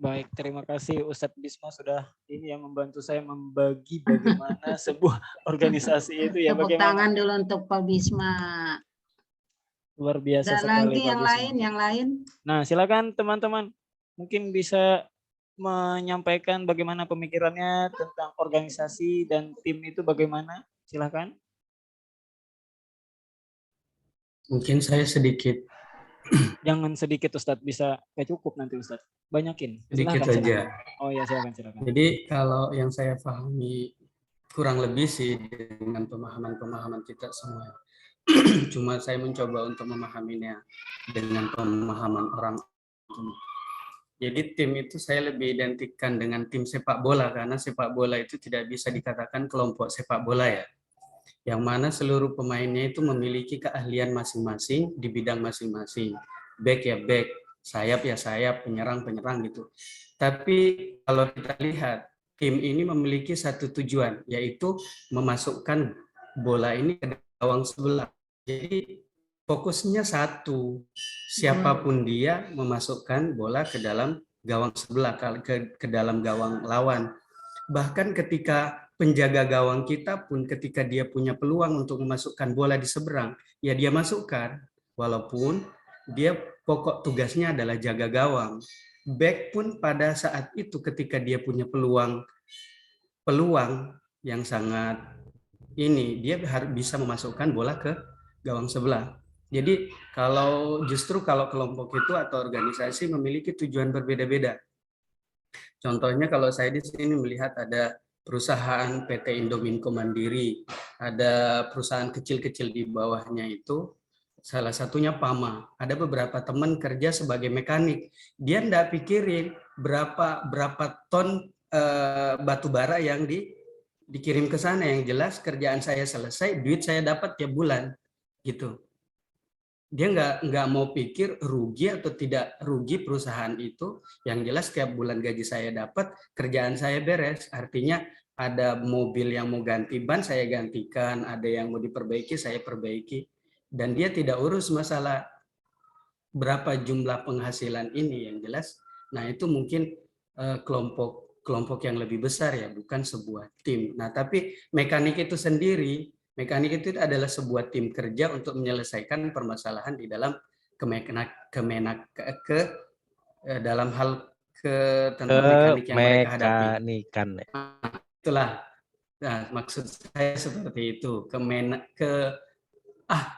Baik, terima kasih Ustadz Bisma sudah ini yang membantu saya membagi bagaimana sebuah organisasi itu ya. Tepuk Bagaimana tangan dulu untuk Pak Bisma. luar biasa Ada sekali lagi Pak Bisma. yang lain. Nah, silakan teman-teman. Mungkin bisa menyampaikan bagaimana pemikirannya tentang organisasi dan tim itu bagaimana? Silakan. Mungkin saya sedikit Jangan sedikit Ustadz, bisa gak cukup nanti Ustadz. Banyakin. sedikit Silakan, saja. Oh ya, silakan. Jadi kalau yang saya pahami kurang lebih sih dengan pemahaman kita semua. Cuma saya mencoba untuk memahaminya dengan pemahaman orang. Jadi tim itu saya lebih identikkan dengan tim sepak bola, karena sepak bola itu tidak bisa dikatakan kelompok sepak bola ya. Yang mana seluruh pemainnya itu memiliki keahlian masing-masing di bidang masing-masing. Back ya back, sayap ya sayap, penyerang gitu. Tapi kalau kita lihat, tim ini memiliki satu tujuan, yaitu memasukkan bola ini ke gawang sebelah. Jadi fokusnya satu, siapapun dia memasukkan bola ke dalam gawang sebelah, ke dalam gawang lawan. Bahkan ketika penjaga gawang kita pun ketika dia punya peluang untuk memasukkan bola di seberang, ya dia masukkan, walaupun dia pokok tugasnya adalah jaga gawang. Back pun pada saat itu ketika dia punya peluang yang sangat ini, dia harus bisa memasukkan bola ke gawang sebelah. Jadi kalau kelompok itu atau organisasi memiliki tujuan berbeda-beda. Contohnya kalau saya di sini melihat ada perusahaan PT Indominco Mandiri, ada perusahaan kecil-kecil di bawahnya itu, salah satunya Pama. Ada beberapa teman kerja sebagai mekanik. Dia enggak pikirin berapa ton batu bara yang dikirim ke sana. Yang jelas kerjaan saya selesai, duit saya dapat tiap bulan, gitu. Dia nggak mau pikir rugi atau tidak rugi perusahaan itu. Yang jelas setiap bulan gaji saya dapat, kerjaan saya beres. Artinya ada mobil yang mau ganti ban, saya gantikan. Ada yang mau diperbaiki, saya perbaiki. Dan dia tidak urus masalah berapa jumlah penghasilan ini. Yang jelas, nah itu mungkin kelompok yang lebih besar ya, bukan sebuah tim. Nah tapi mekanik itu sendiri, mekanik itu adalah sebuah tim kerja untuk menyelesaikan permasalahan di dalam dalam hal tentang mekanik yang mereka hadapi. Itulah, nah, maksud saya seperti itu.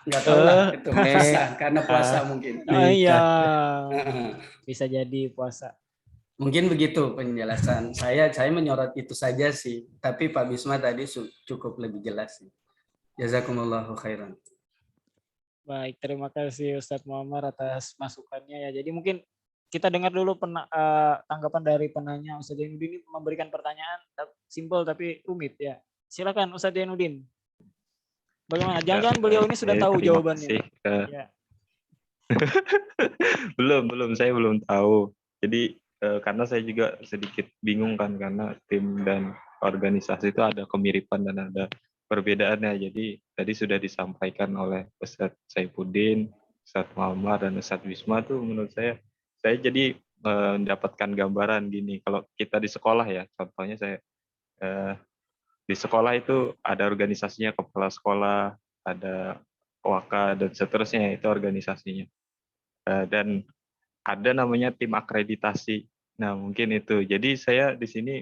Nggak tahu lah, itu puasa, karena puasa mungkin. Oh iya, bisa jadi puasa. Mungkin begitu penjelasan saya menyorot itu saja sih. Tapi Pak Bisma tadi cukup lebih jelas sih. Jazakumullahu khairan. Baik, terima kasih Ustadz Muammar atas masukannya ya. Jadi mungkin kita dengar dulu tanggapan dari penanya. Ustadz Zainuddin memberikan pertanyaan simpel tapi rumit ya. Silakan Ustadz Zainuddin. Bagaimana? Jangan beliau ini sudah tahu jawabannya. Ya. belum, saya belum tahu. Jadi karena saya juga sedikit bingung kan, karena tim dan organisasi itu ada kemiripan dan ada perbedaannya. Jadi tadi sudah disampaikan oleh Ustadz Saifuddin, Ustadz Muammar, dan Ustadz Bisma tuh menurut saya jadi mendapatkan gambaran gini. Kalau kita di sekolah ya, contohnya saya di sekolah itu ada organisasinya, kepala sekolah, ada waka, dan seterusnya, itu organisasinya. Dan ada namanya tim akreditasi. Nah, mungkin itu. Jadi saya di sini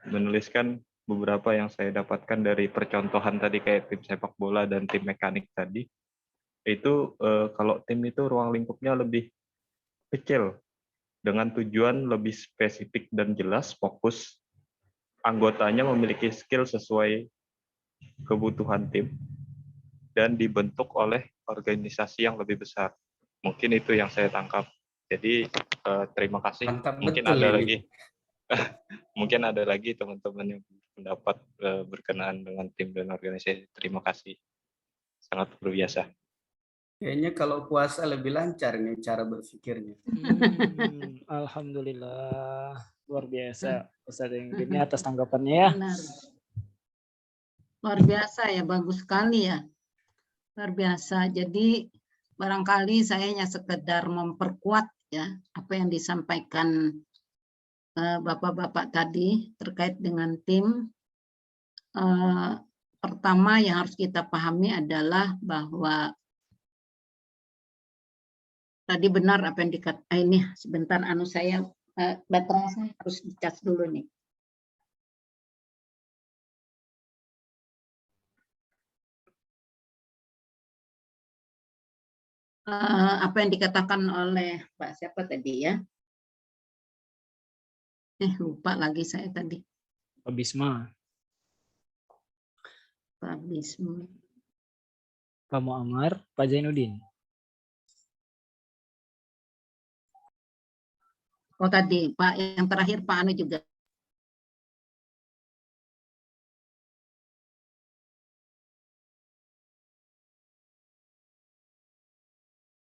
menuliskan beberapa yang saya dapatkan dari percontohan tadi, kayak tim sepak bola dan tim mekanik tadi. Itu kalau tim itu ruang lingkupnya lebih kecil. dengan tujuan lebih spesifik dan jelas, fokus. Anggotanya memiliki skill sesuai kebutuhan tim dan dibentuk oleh organisasi yang lebih besar. Mungkin itu yang saya tangkap. Jadi terima kasih. Mantap Mungkin betul ada ini. lagi, mungkin ada lagi teman-teman yang pendapat berkenaan dengan tim dan organisasi. Terima kasih. Sangat luar biasa. Kayaknya kalau puasa lebih lancar nih cara berpikirnya. Alhamdulillah, luar biasa Ustaz Ingrid atas tanggapannya ya. Benar. Luar biasa ya, bagus sekali ya. Luar biasa. Jadi barangkali saya hanya sekedar memperkuat ya apa yang disampaikan bapak-bapak tadi terkait dengan tim. Pertama yang harus kita pahami adalah bahwa tadi benar apa yang dikatakan. Ini sebentar saya baterainya saya harus dicas dulu nih. Apa yang dikatakan oleh Pak siapa tadi ya? Lupa lagi saya tadi. Pak Bisma, Pak Bisma. Pak Muammar, Pak Zainuddin. Oh tadi Pak yang terakhir Pak Anu juga.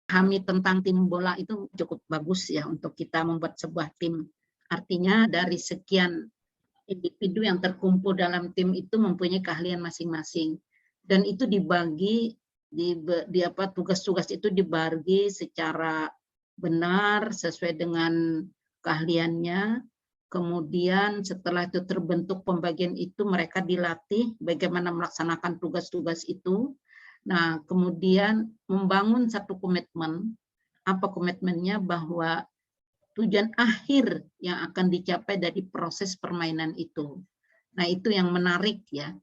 Pahami tentang tim bola itu cukup bagus ya untuk kita membuat sebuah tim. Artinya dari sekian individu yang terkumpul dalam tim itu mempunyai keahlian masing-masing dan itu dibagi di apa tugas-tugas itu dibagi secara benar sesuai dengan keahliannya. Kemudian setelah itu terbentuk pembagian itu mereka dilatih bagaimana melaksanakan tugas-tugas itu. Nah, kemudian membangun satu komitmen. Apa komitmennya? Bahwa tujuan akhir yang akan dicapai dari proses permainan itu. Nah, itu yang menarik ya.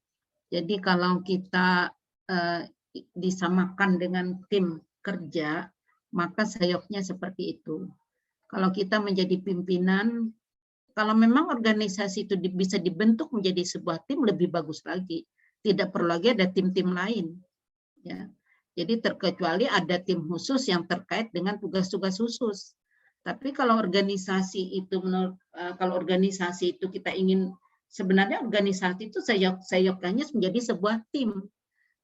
Jadi kalau kita disamakan dengan tim kerja, maka sayapnya seperti itu. Kalau kita menjadi pimpinan, kalau memang organisasi itu bisa dibentuk menjadi sebuah tim, lebih bagus lagi. Tidak perlu lagi ada tim-tim lain. Ya. Jadi terkecuali ada tim khusus yang terkait dengan tugas-tugas khusus. Tapi kalau organisasi itu kalau organisasi itu kita ingin sebenarnya organisasi itu sayapnya menjadi sebuah tim.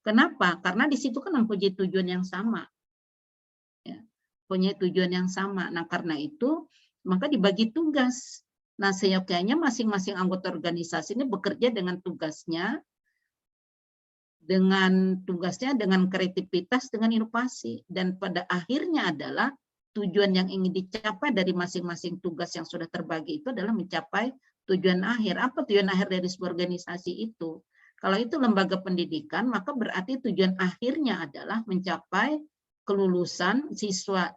Kenapa? Karena di situ kan mempunyai tujuan yang sama. Ya, punya tujuan yang sama. Nah, karena itu maka dibagi tugas. Nah, sayapnya masing-masing anggota organisasi ini bekerja dengan tugasnya, dengan kreativitas, dengan inovasi, dan pada akhirnya adalah tujuan yang ingin dicapai dari masing-masing tugas yang sudah terbagi itu adalah mencapai tujuan akhir. Apa tujuan akhir dari sebuah organisasi itu? Kalau itu lembaga pendidikan, maka berarti tujuan akhirnya adalah mencapai kelulusan siswa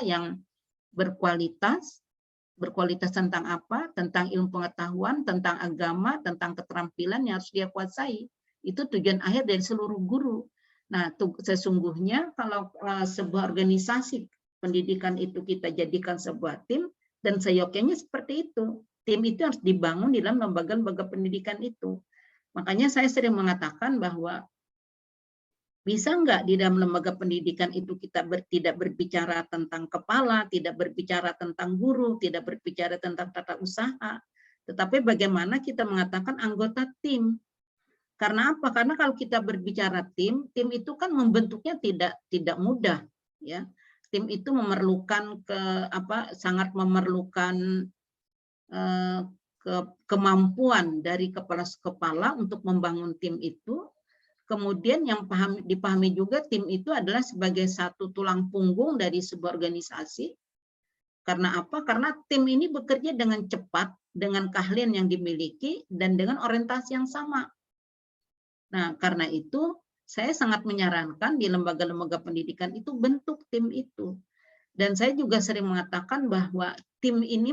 yang berkualitas tentang apa? Tentang ilmu pengetahuan, tentang agama, tentang keterampilan yang harus dia kuasai. Itu tujuan akhir dari seluruh guru. Nah, sesungguhnya kalau sebuah organisasi pendidikan itu kita jadikan sebuah tim, dan seyogyanya seperti itu. Tim itu harus dibangun di dalam lembaga-lembaga pendidikan itu. Makanya saya sering mengatakan bahwa bisa nggak di dalam lembaga pendidikan itu kita tidak berbicara tentang kepala, tidak berbicara tentang guru, tidak berbicara tentang tata usaha, tetapi bagaimana kita mengatakan anggota tim. Karena apa? Karena kalau kita berbicara tim itu kan membentuknya tidak mudah, ya. Tim itu memerlukan sangat memerlukan kemampuan dari kepala untuk membangun tim itu. Kemudian yang dipahami juga tim itu adalah sebagai satu tulang punggung dari sebuah organisasi. Karena apa? Karena tim ini bekerja dengan cepat, dengan keahlian yang dimiliki, dan dengan orientasi yang sama. Nah, karena itu saya sangat menyarankan di lembaga-lembaga pendidikan itu bentuk tim itu. Dan saya juga sering mengatakan bahwa tim ini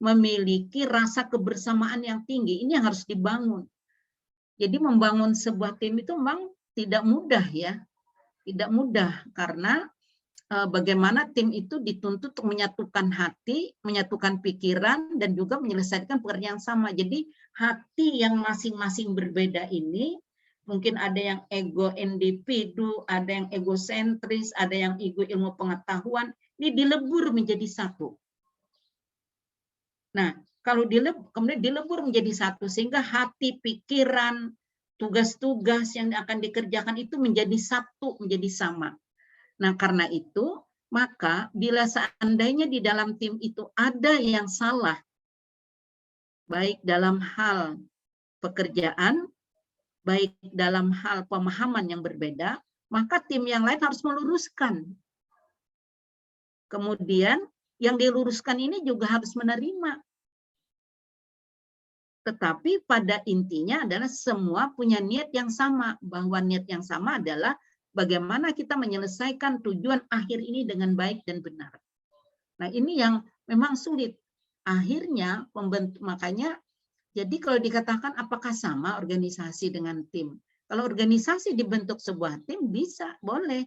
memiliki rasa kebersamaan yang tinggi. Ini yang harus dibangun. Jadi membangun sebuah tim itu memang tidak mudah ya. Tidak mudah karena bagaimana tim itu dituntut untuk menyatukan hati, menyatukan pikiran, dan juga menyelesaikan pekerjaan sama. Jadi hati yang masing-masing berbeda ini, mungkin ada yang ego individu, ada yang egosentris, ada yang ego ilmu pengetahuan, ini dilebur menjadi satu. Nah, kalau kemudian dilebur menjadi satu, sehingga hati, pikiran, tugas-tugas yang akan dikerjakan itu menjadi satu, menjadi sama. Nah, karena itu, maka bila seandainya di dalam tim itu ada yang salah, baik dalam hal pekerjaan, baik dalam hal pemahaman yang berbeda, maka tim yang lain harus meluruskan. Kemudian, yang diluruskan ini juga harus menerima. Tetapi pada intinya adalah semua punya niat yang sama, bahwa niat yang sama adalah bagaimana kita menyelesaikan tujuan akhir ini dengan baik dan benar. Nah, ini yang memang sulit. Akhirnya, makanya, jadi kalau dikatakan apakah sama organisasi dengan tim? Kalau organisasi dibentuk sebuah tim, bisa, boleh.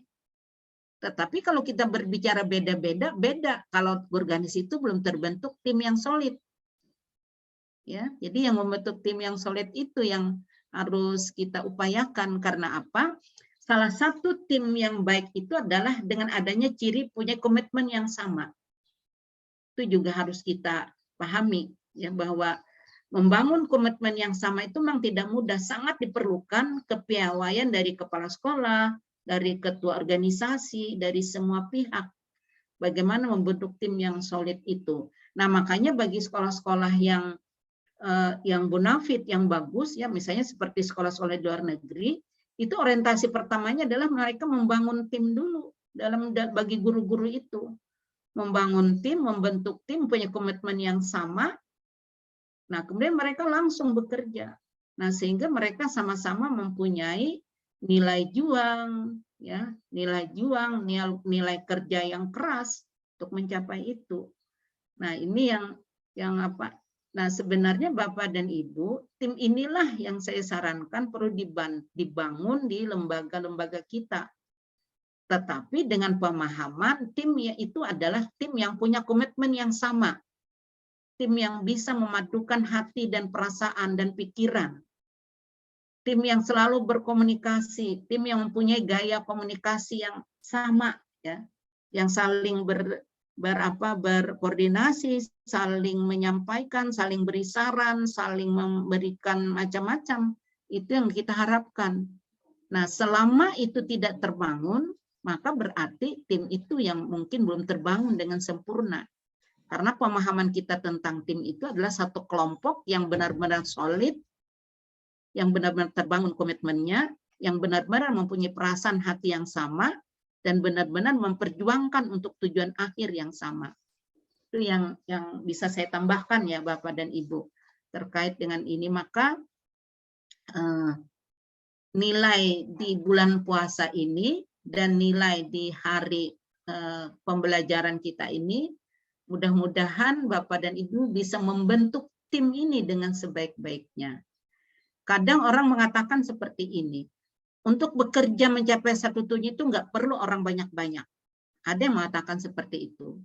Tetapi kalau kita berbicara beda-beda, beda. Kalau organisasi itu belum terbentuk tim yang solid. Ya, jadi yang membentuk tim yang solid itu yang harus kita upayakan. Karena apa? Salah satu tim yang baik itu adalah dengan adanya ciri punya komitmen yang sama. Itu juga harus kita pahami, ya, bahwa membangun komitmen yang sama itu memang tidak mudah, sangat diperlukan kepiawaian dari kepala sekolah, dari ketua organisasi, dari semua pihak. Bagaimana membentuk tim yang solid itu. Nah, makanya bagi sekolah-sekolah yang bonafit, yang bagus, ya, misalnya seperti sekolah-sekolah di luar negeri, itu orientasi pertamanya adalah mereka membangun tim dulu bagi guru-guru itu. Membangun tim, membentuk tim, punya komitmen yang sama. Nah, kemudian mereka langsung bekerja. Nah, sehingga mereka sama-sama mempunyai nilai juang, ya, nilai juang, nilai kerja yang keras untuk mencapai itu. Nah, ini yang apa? Nah, sebenarnya Bapak dan Ibu, tim inilah yang saya sarankan perlu dibangun di lembaga-lembaga kita. Tetapi dengan pemahaman tim itu adalah tim yang punya komitmen yang sama. Tim yang bisa memadukan hati dan perasaan dan pikiran. Tim yang selalu berkomunikasi, tim yang mempunyai gaya komunikasi yang sama, ya, yang saling berkoordinasi, saling menyampaikan, saling beri saran, saling memberikan macam-macam. Itu yang kita harapkan. Nah, selama itu tidak terbangun, maka berarti tim itu yang mungkin belum terbangun dengan sempurna. Karena pemahaman kita tentang tim itu adalah satu kelompok yang benar-benar solid, yang benar-benar terbangun komitmennya, yang benar-benar mempunyai perasaan hati yang sama, dan benar-benar memperjuangkan untuk tujuan akhir yang sama. Itu yang bisa saya tambahkan, ya Bapak dan Ibu, terkait dengan ini. Maka nilai di bulan puasa ini dan nilai di hari pembelajaran kita ini, mudah-mudahan Bapak dan Ibu bisa membentuk tim ini dengan sebaik-baiknya. Kadang orang mengatakan seperti ini, untuk bekerja mencapai satu tujuan itu nggak perlu orang banyak-banyak. Ada yang mengatakan seperti itu.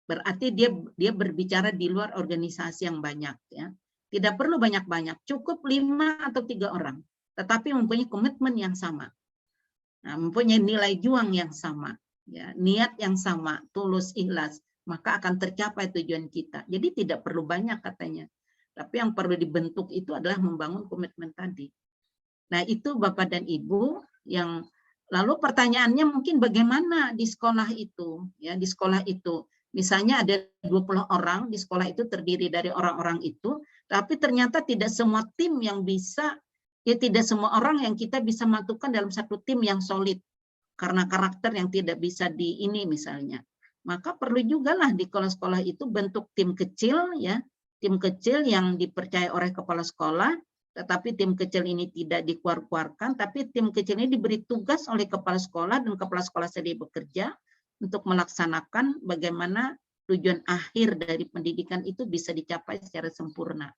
Berarti dia berbicara di luar organisasi yang banyak, ya. Tidak perlu banyak-banyak, cukup 5 atau 3 orang, tetapi mempunyai komitmen yang sama. Nah, mempunyai nilai juang yang sama, ya, niat yang sama, tulus, ikhlas, maka akan tercapai tujuan kita. Jadi tidak perlu banyak katanya. Tapi yang perlu dibentuk itu adalah membangun komitmen tadi. Nah, itu Bapak dan Ibu yang lalu pertanyaannya mungkin bagaimana di sekolah itu, ya, di sekolah itu. Misalnya ada 20 orang di sekolah itu terdiri dari orang-orang itu, tapi ternyata tidak semua tim yang bisa, ya tidak semua orang yang kita bisa masukkan dalam satu tim yang solid karena karakter yang tidak bisa di ini misalnya. Maka perlu juga lah di sekolah-sekolah itu bentuk tim kecil, ya, tim kecil yang dipercaya oleh kepala sekolah. Tetapi tim kecil ini tidak dikeluarkan, tapi tim kecil ini diberi tugas oleh kepala sekolah dan kepala sekolah sendiri bekerja untuk melaksanakan bagaimana tujuan akhir dari pendidikan itu bisa dicapai secara sempurna.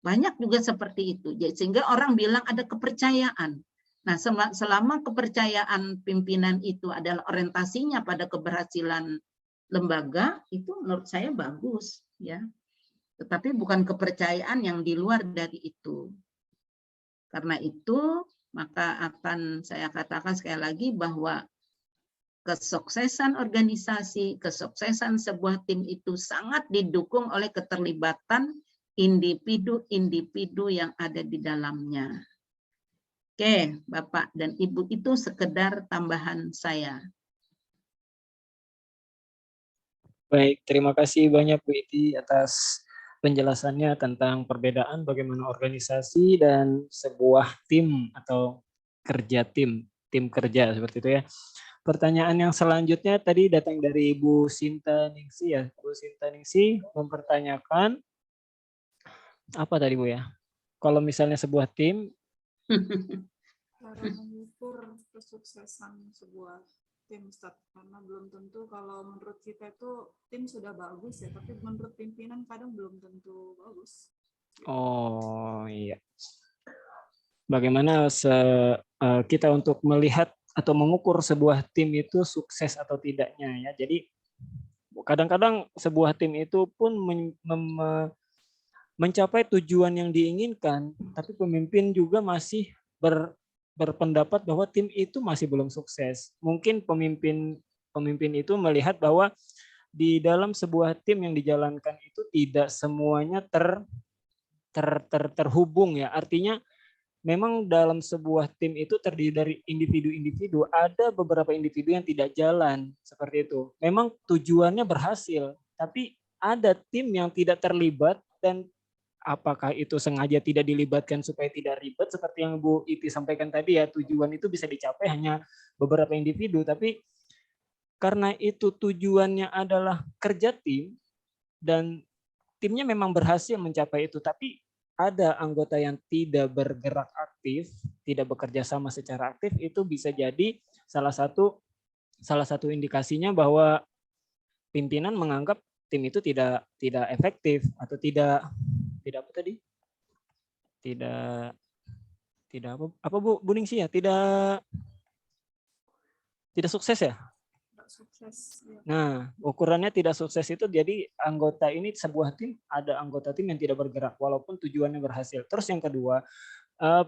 Banyak juga seperti itu, sehingga orang bilang ada kepercayaan. Nah, selama kepercayaan pimpinan itu adalah orientasinya pada keberhasilan lembaga, itu menurut saya bagus, ya. Tetapi bukan kepercayaan yang di luar dari itu. Karena itu, maka akan saya katakan sekali lagi bahwa kesuksesan organisasi, kesuksesan sebuah tim itu sangat didukung oleh keterlibatan individu-individu yang ada di dalamnya. Oke, Bapak dan Ibu, itu sekedar tambahan saya. Baik, terima kasih banyak Bu Iti atas penjelasannya tentang perbedaan bagaimana organisasi dan sebuah tim atau kerja tim kerja seperti itu ya. Pertanyaan yang selanjutnya tadi datang dari Bu Sinta Ningsi ya. Bu Sinta Ningsi mempertanyakan apa tadi Bu ya? Kalau misalnya sebuah tim Cara mengukur kesuksesan sebuah tim, Ustaz, karena belum tentu, kalau menurut kita itu tim sudah bagus ya, tapi menurut pimpinan kadang belum tentu bagus. oh iya. Bagaimana kita untuk melihat atau mengukur sebuah tim itu sukses atau tidaknya ya. Jadi kadang-kadang sebuah tim itu pun mencapai tujuan yang diinginkan, tapi pemimpin juga masih berpendapat bahwa tim itu masih belum sukses. Mungkin pemimpin itu melihat bahwa di dalam sebuah tim yang dijalankan itu tidak semuanya terhubung ya. Artinya memang dalam sebuah tim itu terdiri dari individu-individu, ada beberapa individu yang tidak jalan seperti itu. Memang tujuannya berhasil, tapi ada tim yang tidak terlibat, dan apakah itu sengaja tidak dilibatkan supaya tidak ribet seperti yang Bu Iti sampaikan tadi ya, tujuan itu bisa dicapai hanya beberapa individu, tapi karena itu tujuannya adalah kerja tim dan timnya memang berhasil mencapai itu, tapi ada anggota yang tidak bergerak aktif, tidak bekerja sama secara aktif, itu bisa jadi salah satu indikasinya bahwa pimpinan menganggap tim itu tidak efektif atau tidak apa tadi? Tidak apa Bu Ningsi ya? Tidak sukses ya? Sukses. Ya. Nah, ukurannya tidak sukses itu jadi anggota ini sebuah tim, ada anggota tim yang tidak bergerak walaupun tujuannya berhasil. Terus yang kedua,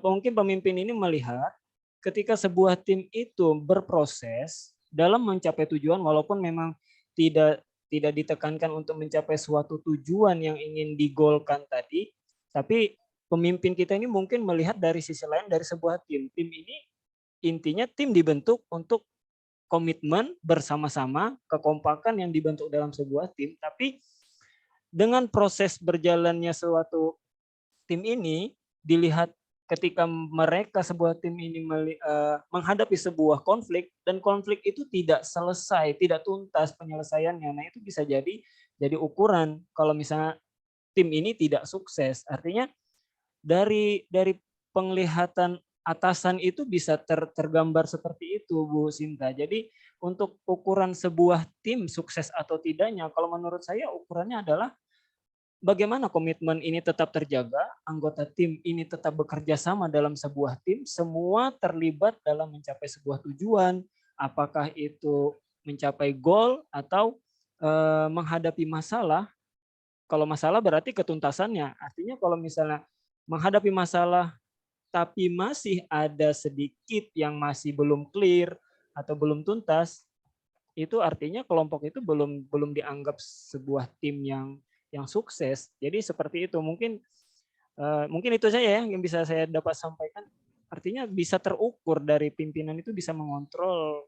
mungkin pemimpin ini melihat ketika sebuah tim itu berproses dalam mencapai tujuan walaupun memang tidak ditekankan untuk mencapai suatu tujuan yang ingin digolkan tadi, tapi pemimpin kita ini mungkin melihat dari sisi lain dari sebuah tim. Tim ini intinya tim dibentuk untuk komitmen bersama-sama, kekompakan yang dibentuk dalam sebuah tim, tapi dengan proses berjalannya suatu tim ini dilihat ketika mereka sebuah tim ini menghadapi sebuah konflik dan konflik itu tidak selesai, tidak tuntas penyelesaiannya. Nah, itu bisa jadi ukuran kalau misalnya tim ini tidak sukses. Artinya dari penglihatan atasan itu bisa tergambar seperti itu, Bu Sinta. Jadi untuk ukuran sebuah tim sukses atau tidaknya, kalau menurut saya ukurannya adalah bagaimana komitmen ini tetap terjaga, anggota tim ini tetap bekerja sama dalam sebuah tim, semua terlibat dalam mencapai sebuah tujuan, apakah itu mencapai goal atau menghadapi masalah. Kalau masalah berarti ketuntasannya. Artinya kalau misalnya menghadapi masalah tapi masih ada sedikit yang masih belum clear atau belum tuntas, itu artinya kelompok itu belum dianggap sebuah tim yang sukses. Jadi seperti itu. Mungkin itu saja ya yang bisa saya dapat sampaikan. Artinya bisa terukur dari pimpinan itu bisa mengontrol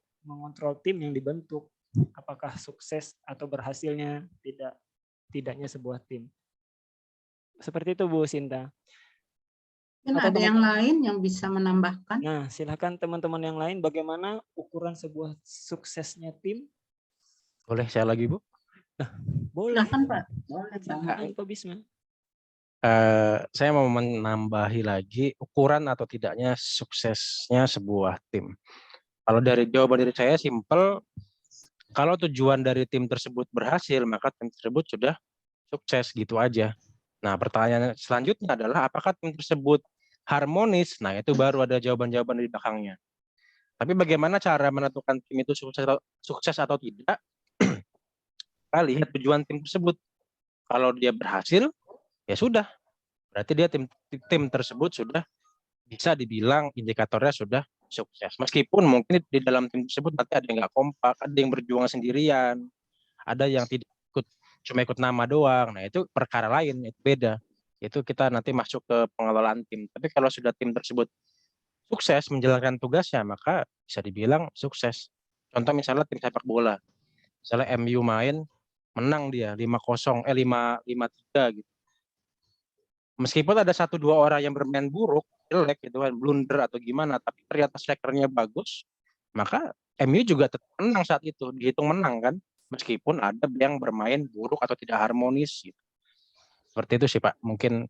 tim yang dibentuk, apakah sukses atau berhasilnya tidaknya sebuah tim. Seperti itu Bu Sinta. Ada yang lain yang bisa menambahkan? Nah, silakan teman-teman yang lain, bagaimana ukuran sebuah suksesnya tim? Boleh saya lagi, Bu? Nah, boleh. Silakan, Pak. Boleh, Pak Bisma. Saya mau menambahi lagi ukuran atau tidaknya suksesnya sebuah tim. Kalau dari jawaban dari saya simpel, kalau tujuan dari tim tersebut berhasil, maka tim tersebut sudah sukses gitu aja. Nah, pertanyaan selanjutnya adalah apakah tim tersebut harmonis, nah itu baru ada jawaban-jawaban di belakangnya. Tapi bagaimana cara menentukan tim itu sukses atau tidak? Kita lihat tujuan tim tersebut. Kalau dia berhasil, ya sudah. Berarti dia tim tersebut sudah bisa dibilang indikatornya sudah sukses. Meskipun mungkin di dalam tim tersebut nanti ada yang nggak kompak, ada yang berjuang sendirian, ada yang tidak ikut, cuma ikut nama doang. Nah itu perkara lain, itu beda. Itu kita nanti masuk ke pengelolaan tim. Tapi kalau sudah tim tersebut sukses menjalankan tugasnya, maka bisa dibilang sukses. Contoh misalnya tim sepak bola. Misalnya MU main, menang dia 5-0, 5-3 gitu. Meskipun ada 1-2 orang yang bermain buruk, jelek gitu kan, blunder atau gimana, tapi ternyata strikernya bagus, maka MU juga tetap menang saat itu, dihitung menang kan, meskipun ada yang bermain buruk atau tidak harmonis gitu. Seperti itu sih Pak, mungkin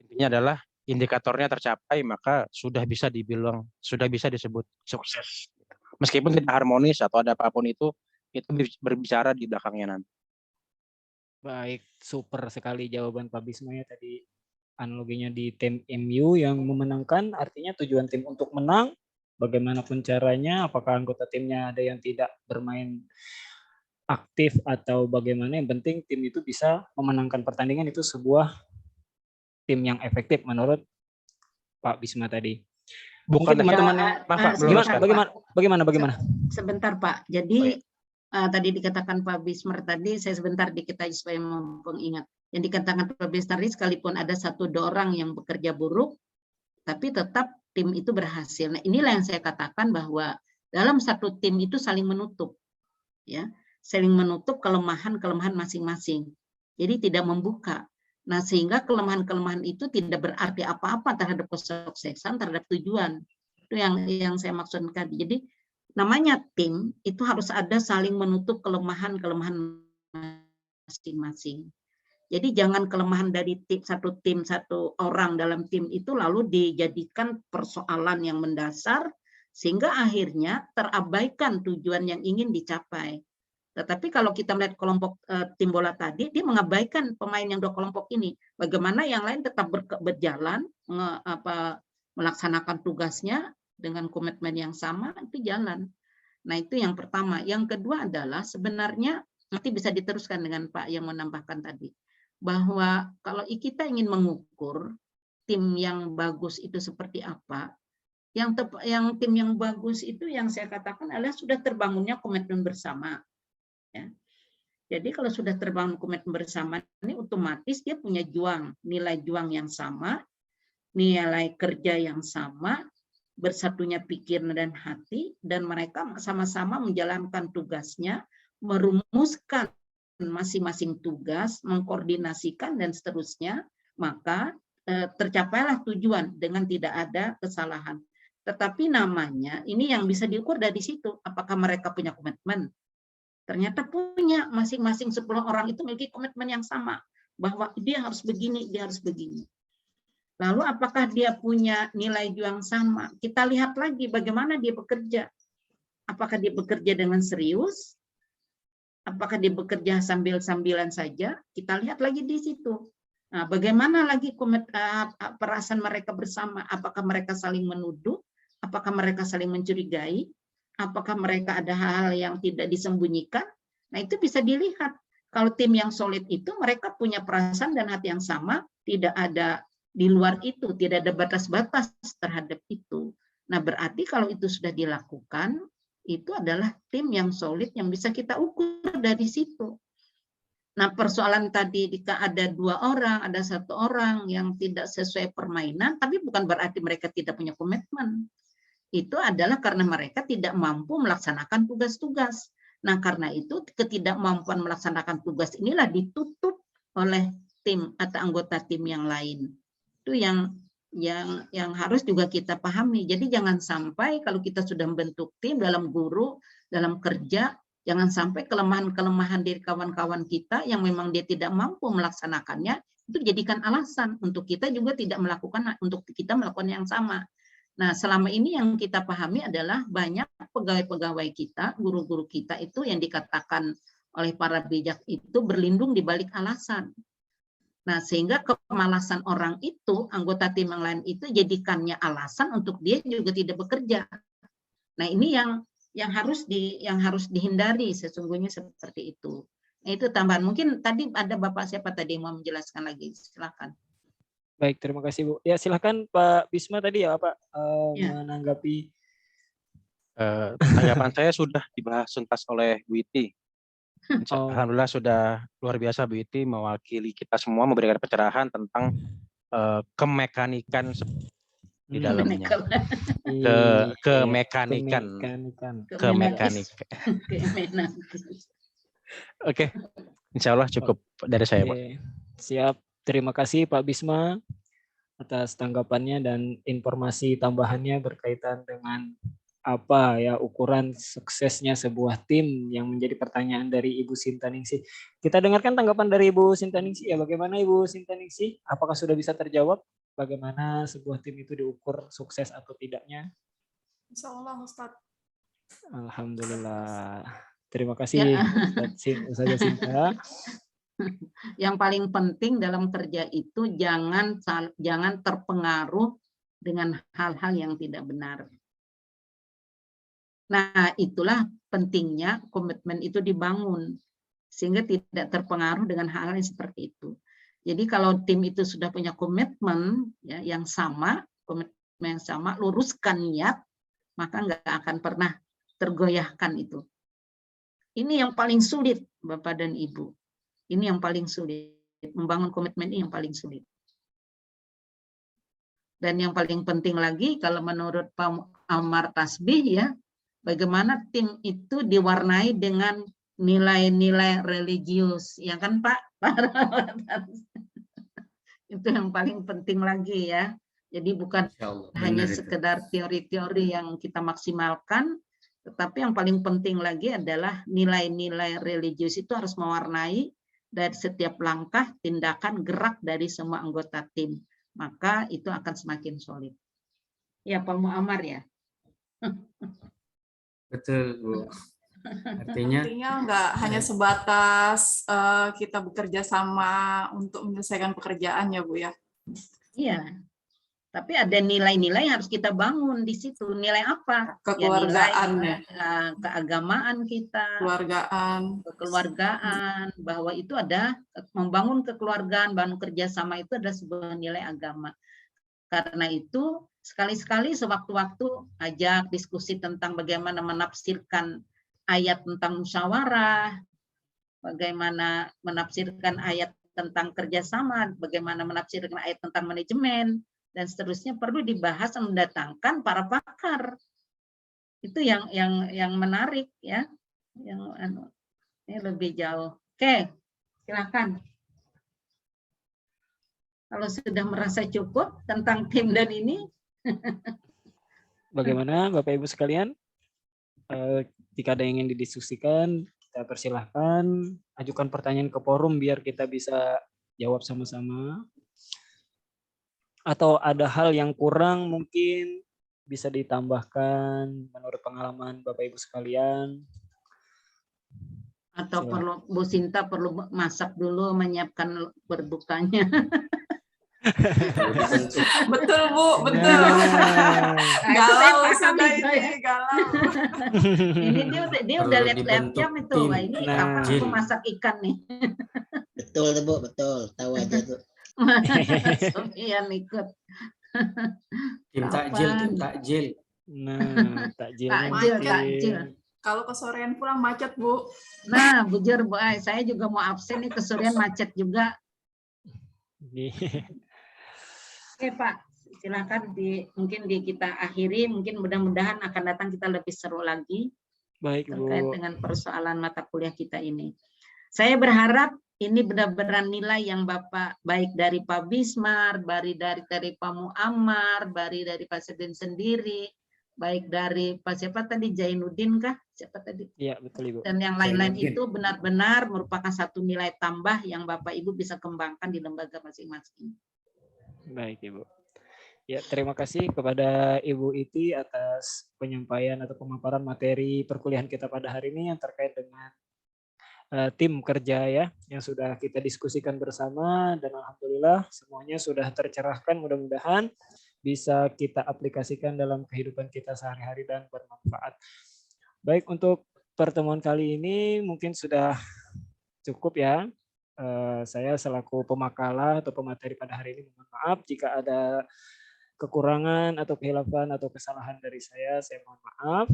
intinya adalah indikatornya tercapai, maka sudah bisa dibilang, sudah bisa disebut sukses. Meskipun tidak harmonis atau ada apapun itu berbicara di belakangnya nanti. Baik, super sekali jawaban Pak Bisma ya tadi. Analoginya di tim MU yang memenangkan, artinya tujuan tim untuk menang, bagaimanapun caranya, apakah anggota timnya ada yang tidak bermain aktif atau bagaimana, yang penting tim itu bisa memenangkan pertandingan, itu sebuah tim yang efektif menurut Pak Bisma tadi. Mungkin teman-teman yang bagaimana? Sebentar Pak. Jadi tadi dikatakan Pak Bismar tadi, saya sebentar dikit aja supaya mengingat. Yang dikatakan Pak Bismar tadi, sekalipun ada 1-2 orang yang bekerja buruk, tapi tetap tim itu berhasil. Nah, inilah yang saya katakan bahwa dalam satu tim itu saling menutup, ya, saling menutup kelemahan-kelemahan masing-masing. Jadi tidak membuka. Nah, sehingga kelemahan-kelemahan itu tidak berarti apa-apa terhadap kesuksesan, terhadap tujuan. Itu yang saya maksudkan. Jadi namanya tim itu harus ada saling menutup kelemahan-kelemahan masing-masing. Jadi jangan kelemahan dari tim satu orang dalam tim itu lalu dijadikan persoalan yang mendasar sehingga akhirnya terabaikan tujuan yang ingin dicapai. Tetapi kalau kita melihat kelompok tim bola tadi, dia mengabaikan pemain yang 2 kelompok ini. Bagaimana yang lain tetap berjalan, melaksanakan tugasnya dengan komitmen yang sama, itu jalan. Nah, itu yang pertama. Yang kedua adalah sebenarnya nanti bisa diteruskan dengan Pak yang menambahkan tadi, bahwa kalau kita ingin mengukur tim yang bagus itu seperti apa, yang tim yang bagus itu yang saya katakan adalah sudah terbangunnya komitmen bersama. Ya. Jadi kalau sudah terbangun komitmen bersama, ini otomatis dia punya nilai juang yang sama, nilai kerja yang sama, bersatunya pikiran dan hati, dan mereka sama-sama menjalankan tugasnya, merumuskan masing-masing tugas, mengkoordinasikan dan seterusnya, maka tercapailah tujuan dengan tidak ada kesalahan. Tetapi namanya ini yang bisa diukur dari situ, apakah mereka punya komitmen. Ternyata punya, masing-masing 10 orang itu memiliki komitmen yang sama, bahwa dia harus begini, dia harus begini. Lalu apakah dia punya nilai juang sama? Kita lihat lagi bagaimana dia bekerja. Apakah dia bekerja dengan serius? Apakah dia bekerja sambil-sambilan saja? Kita lihat lagi di situ. Nah, bagaimana lagi perasaan mereka bersama? Apakah mereka saling menuduh? Apakah mereka saling mencurigai? Apakah mereka ada hal-hal yang tidak disembunyikan? Nah, itu bisa dilihat. Kalau tim yang solid itu mereka punya perasaan dan hati yang sama, tidak ada di luar itu, tidak ada batas-batas terhadap itu. Nah, berarti kalau itu sudah dilakukan, itu adalah tim yang solid yang bisa kita ukur dari situ. Nah, persoalan tadi jika ada 2 orang, ada 1 orang yang tidak sesuai permainan, tapi bukan berarti mereka tidak punya komitmen. Itu adalah karena mereka tidak mampu melaksanakan tugas-tugas. Nah, karena itu ketidakmampuan melaksanakan tugas inilah ditutup oleh tim atau anggota tim yang lain. Itu yang harus juga kita pahami. Jadi jangan sampai kalau kita sudah membentuk tim dalam guru, dalam kerja, jangan sampai kelemahan-kelemahan dari kawan-kawan kita yang memang dia tidak mampu melaksanakannya, itu jadikan alasan untuk kita juga tidak melakukan, untuk kita melakukan yang sama. Nah, selama ini yang kita pahami adalah banyak pegawai-pegawai kita, guru-guru kita itu yang dikatakan oleh para bijak itu berlindung di balik alasan. Nah, sehingga kemalasan orang itu, anggota tim yang lain itu jadikannya alasan untuk dia juga tidak bekerja. Nah, ini yang harus dihindari sesungguhnya seperti itu. Nah, itu tambahan. Mungkin tadi ada Bapak siapa tadi yang mau menjelaskan lagi? Silakan. Baik, terima kasih Bu. Ya silakan Pak Bisma tadi ya Pak Ya. menanggapi. Tanggapan saya sudah dibahas tuntas oleh Bu Iti. Oh. Alhamdulillah sudah luar biasa Bu Iti mewakili kita semua memberikan pencerahan tentang kemekanikan di dalamnya. Kemekanikan. Oke, insya Allah cukup dari saya Pak. Siap, terima kasih Pak Bisma atas tanggapannya dan informasi tambahannya berkaitan dengan apa ya ukuran suksesnya sebuah tim yang menjadi pertanyaan dari Ibu Sintaningsih. Kita dengarkan tanggapan dari Ibu Sintaningsih ya. Bagaimana Ibu Sintaningsih? Apakah sudah bisa terjawab bagaimana sebuah tim itu diukur sukses atau tidaknya? Insya Allah Ustadz. Alhamdulillah. Terima kasih Ustazah Sinta. Yang paling penting dalam kerja itu jangan terpengaruh dengan hal-hal yang tidak benar. Nah, itulah pentingnya komitmen itu dibangun sehingga tidak terpengaruh dengan hal-hal yang seperti itu. Jadi kalau tim itu sudah punya komitmen ya, yang sama, luruskan niat, maka nggak akan pernah tergoyahkan itu. Ini yang paling sulit, Bapak dan Ibu. Ini yang paling sulit. Membangun komitmen ini yang paling sulit. Dan yang paling penting lagi, kalau menurut Pak Amar Tasbih ya, bagaimana tim itu diwarnai dengan nilai-nilai religius, ya kan Pak? Itu yang paling penting lagi ya. Jadi bukan hanya sekedar teori-teori yang kita maksimalkan, tetapi yang paling penting lagi adalah nilai-nilai religius itu harus mewarnai dari setiap langkah, tindakan, gerak dari semua anggota tim. Maka itu akan semakin solid. Ya Pak Muammar ya. Betul Bu. Artinya nggak hanya sebatas kita bekerja sama untuk menyelesaikan pekerjaan ya Bu ya. Iya. Tapi ada nilai-nilai yang harus kita bangun di situ. Nilai apa? Kekeluargaan ya. Keagamaan kita. Kekeluargaan. Bahwa itu ada membangun kekeluargaan, bangun kerjasama itu adalah sebuah nilai agama. Karena itu sekali-sekali sewaktu-waktu ajak diskusi tentang bagaimana menafsirkan ayat tentang musyawarah, bagaimana menafsirkan ayat tentang kerjasama, bagaimana menafsirkan ayat tentang manajemen, dan seterusnya perlu dibahas dan mendatangkan para pakar. Itu yang menarik ya, yang ini lebih jauh. Oke, silakan. Kalau sudah merasa cukup tentang tim dan ini. Bagaimana Bapak Ibu sekalian? Jika ada yang ingin didiskusikan, kita persilahkan ajukan pertanyaan ke forum biar kita bisa jawab sama-sama. Atau ada hal yang kurang mungkin bisa ditambahkan menurut pengalaman Bapak Ibu sekalian. Atau perlu Bu Sinta perlu masak dulu, menyiapkan berbukanya. Betul Bu, betul. Galau sudah ini, galau. Ini dia udah lihat jam itu. Wah, ini apa aku masak ikan nih. Betul Bu, betul. Tahu aja tuh. Sofian ikut. Tim takjil. Nah, takjil. Kalau kesorean pulang macet Bu. Nah, bujur Bu, saya juga mau absen nih, kesorean macet juga. Oke Pak, silakan mungkin kita akhiri, mungkin mudah-mudahan akan datang kita lebih seru lagi. Baik, terkait dengan persoalan mata kuliah kita ini. Saya berharap ini benar-benar nilai yang Bapak, baik dari Pak Bismar, dari Pak Muammar, dari Pak Sedin sendiri, baik dari Pak siapa tadi, Jainuddin kah? Siapa tadi? Iya, betul Ibu. Dan yang lain-lain itu benar-benar merupakan satu nilai tambah yang Bapak Ibu bisa kembangkan di lembaga masing-masing. Baik Ibu. Ya, terima kasih kepada Ibu Iti atas penyampaian atau pemaparan materi perkuliahan kita pada hari ini yang terkait dengan tim kerja ya yang sudah kita diskusikan bersama, dan alhamdulillah semuanya sudah tercerahkan, mudah-mudahan bisa kita aplikasikan dalam kehidupan kita sehari-hari dan bermanfaat. Baik, untuk pertemuan kali ini mungkin sudah cukup ya. Saya selaku pemakalah atau pemateri pada hari ini mohon maaf jika ada kekurangan atau kehilafan atau kesalahan dari saya mohon maaf.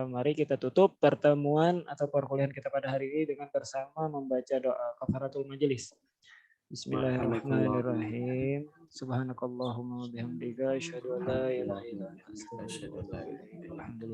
Mari kita tutup pertemuan atau perkuliahan kita pada hari ini dengan bersama membaca doa kafaratul majelis. Bismillahirrahmanirrahim. Subhanakallahumma wa bihamdika asyhadu an la ilaha illa anta astaghfiruka wa atubu ilaik. Alhamdulillah.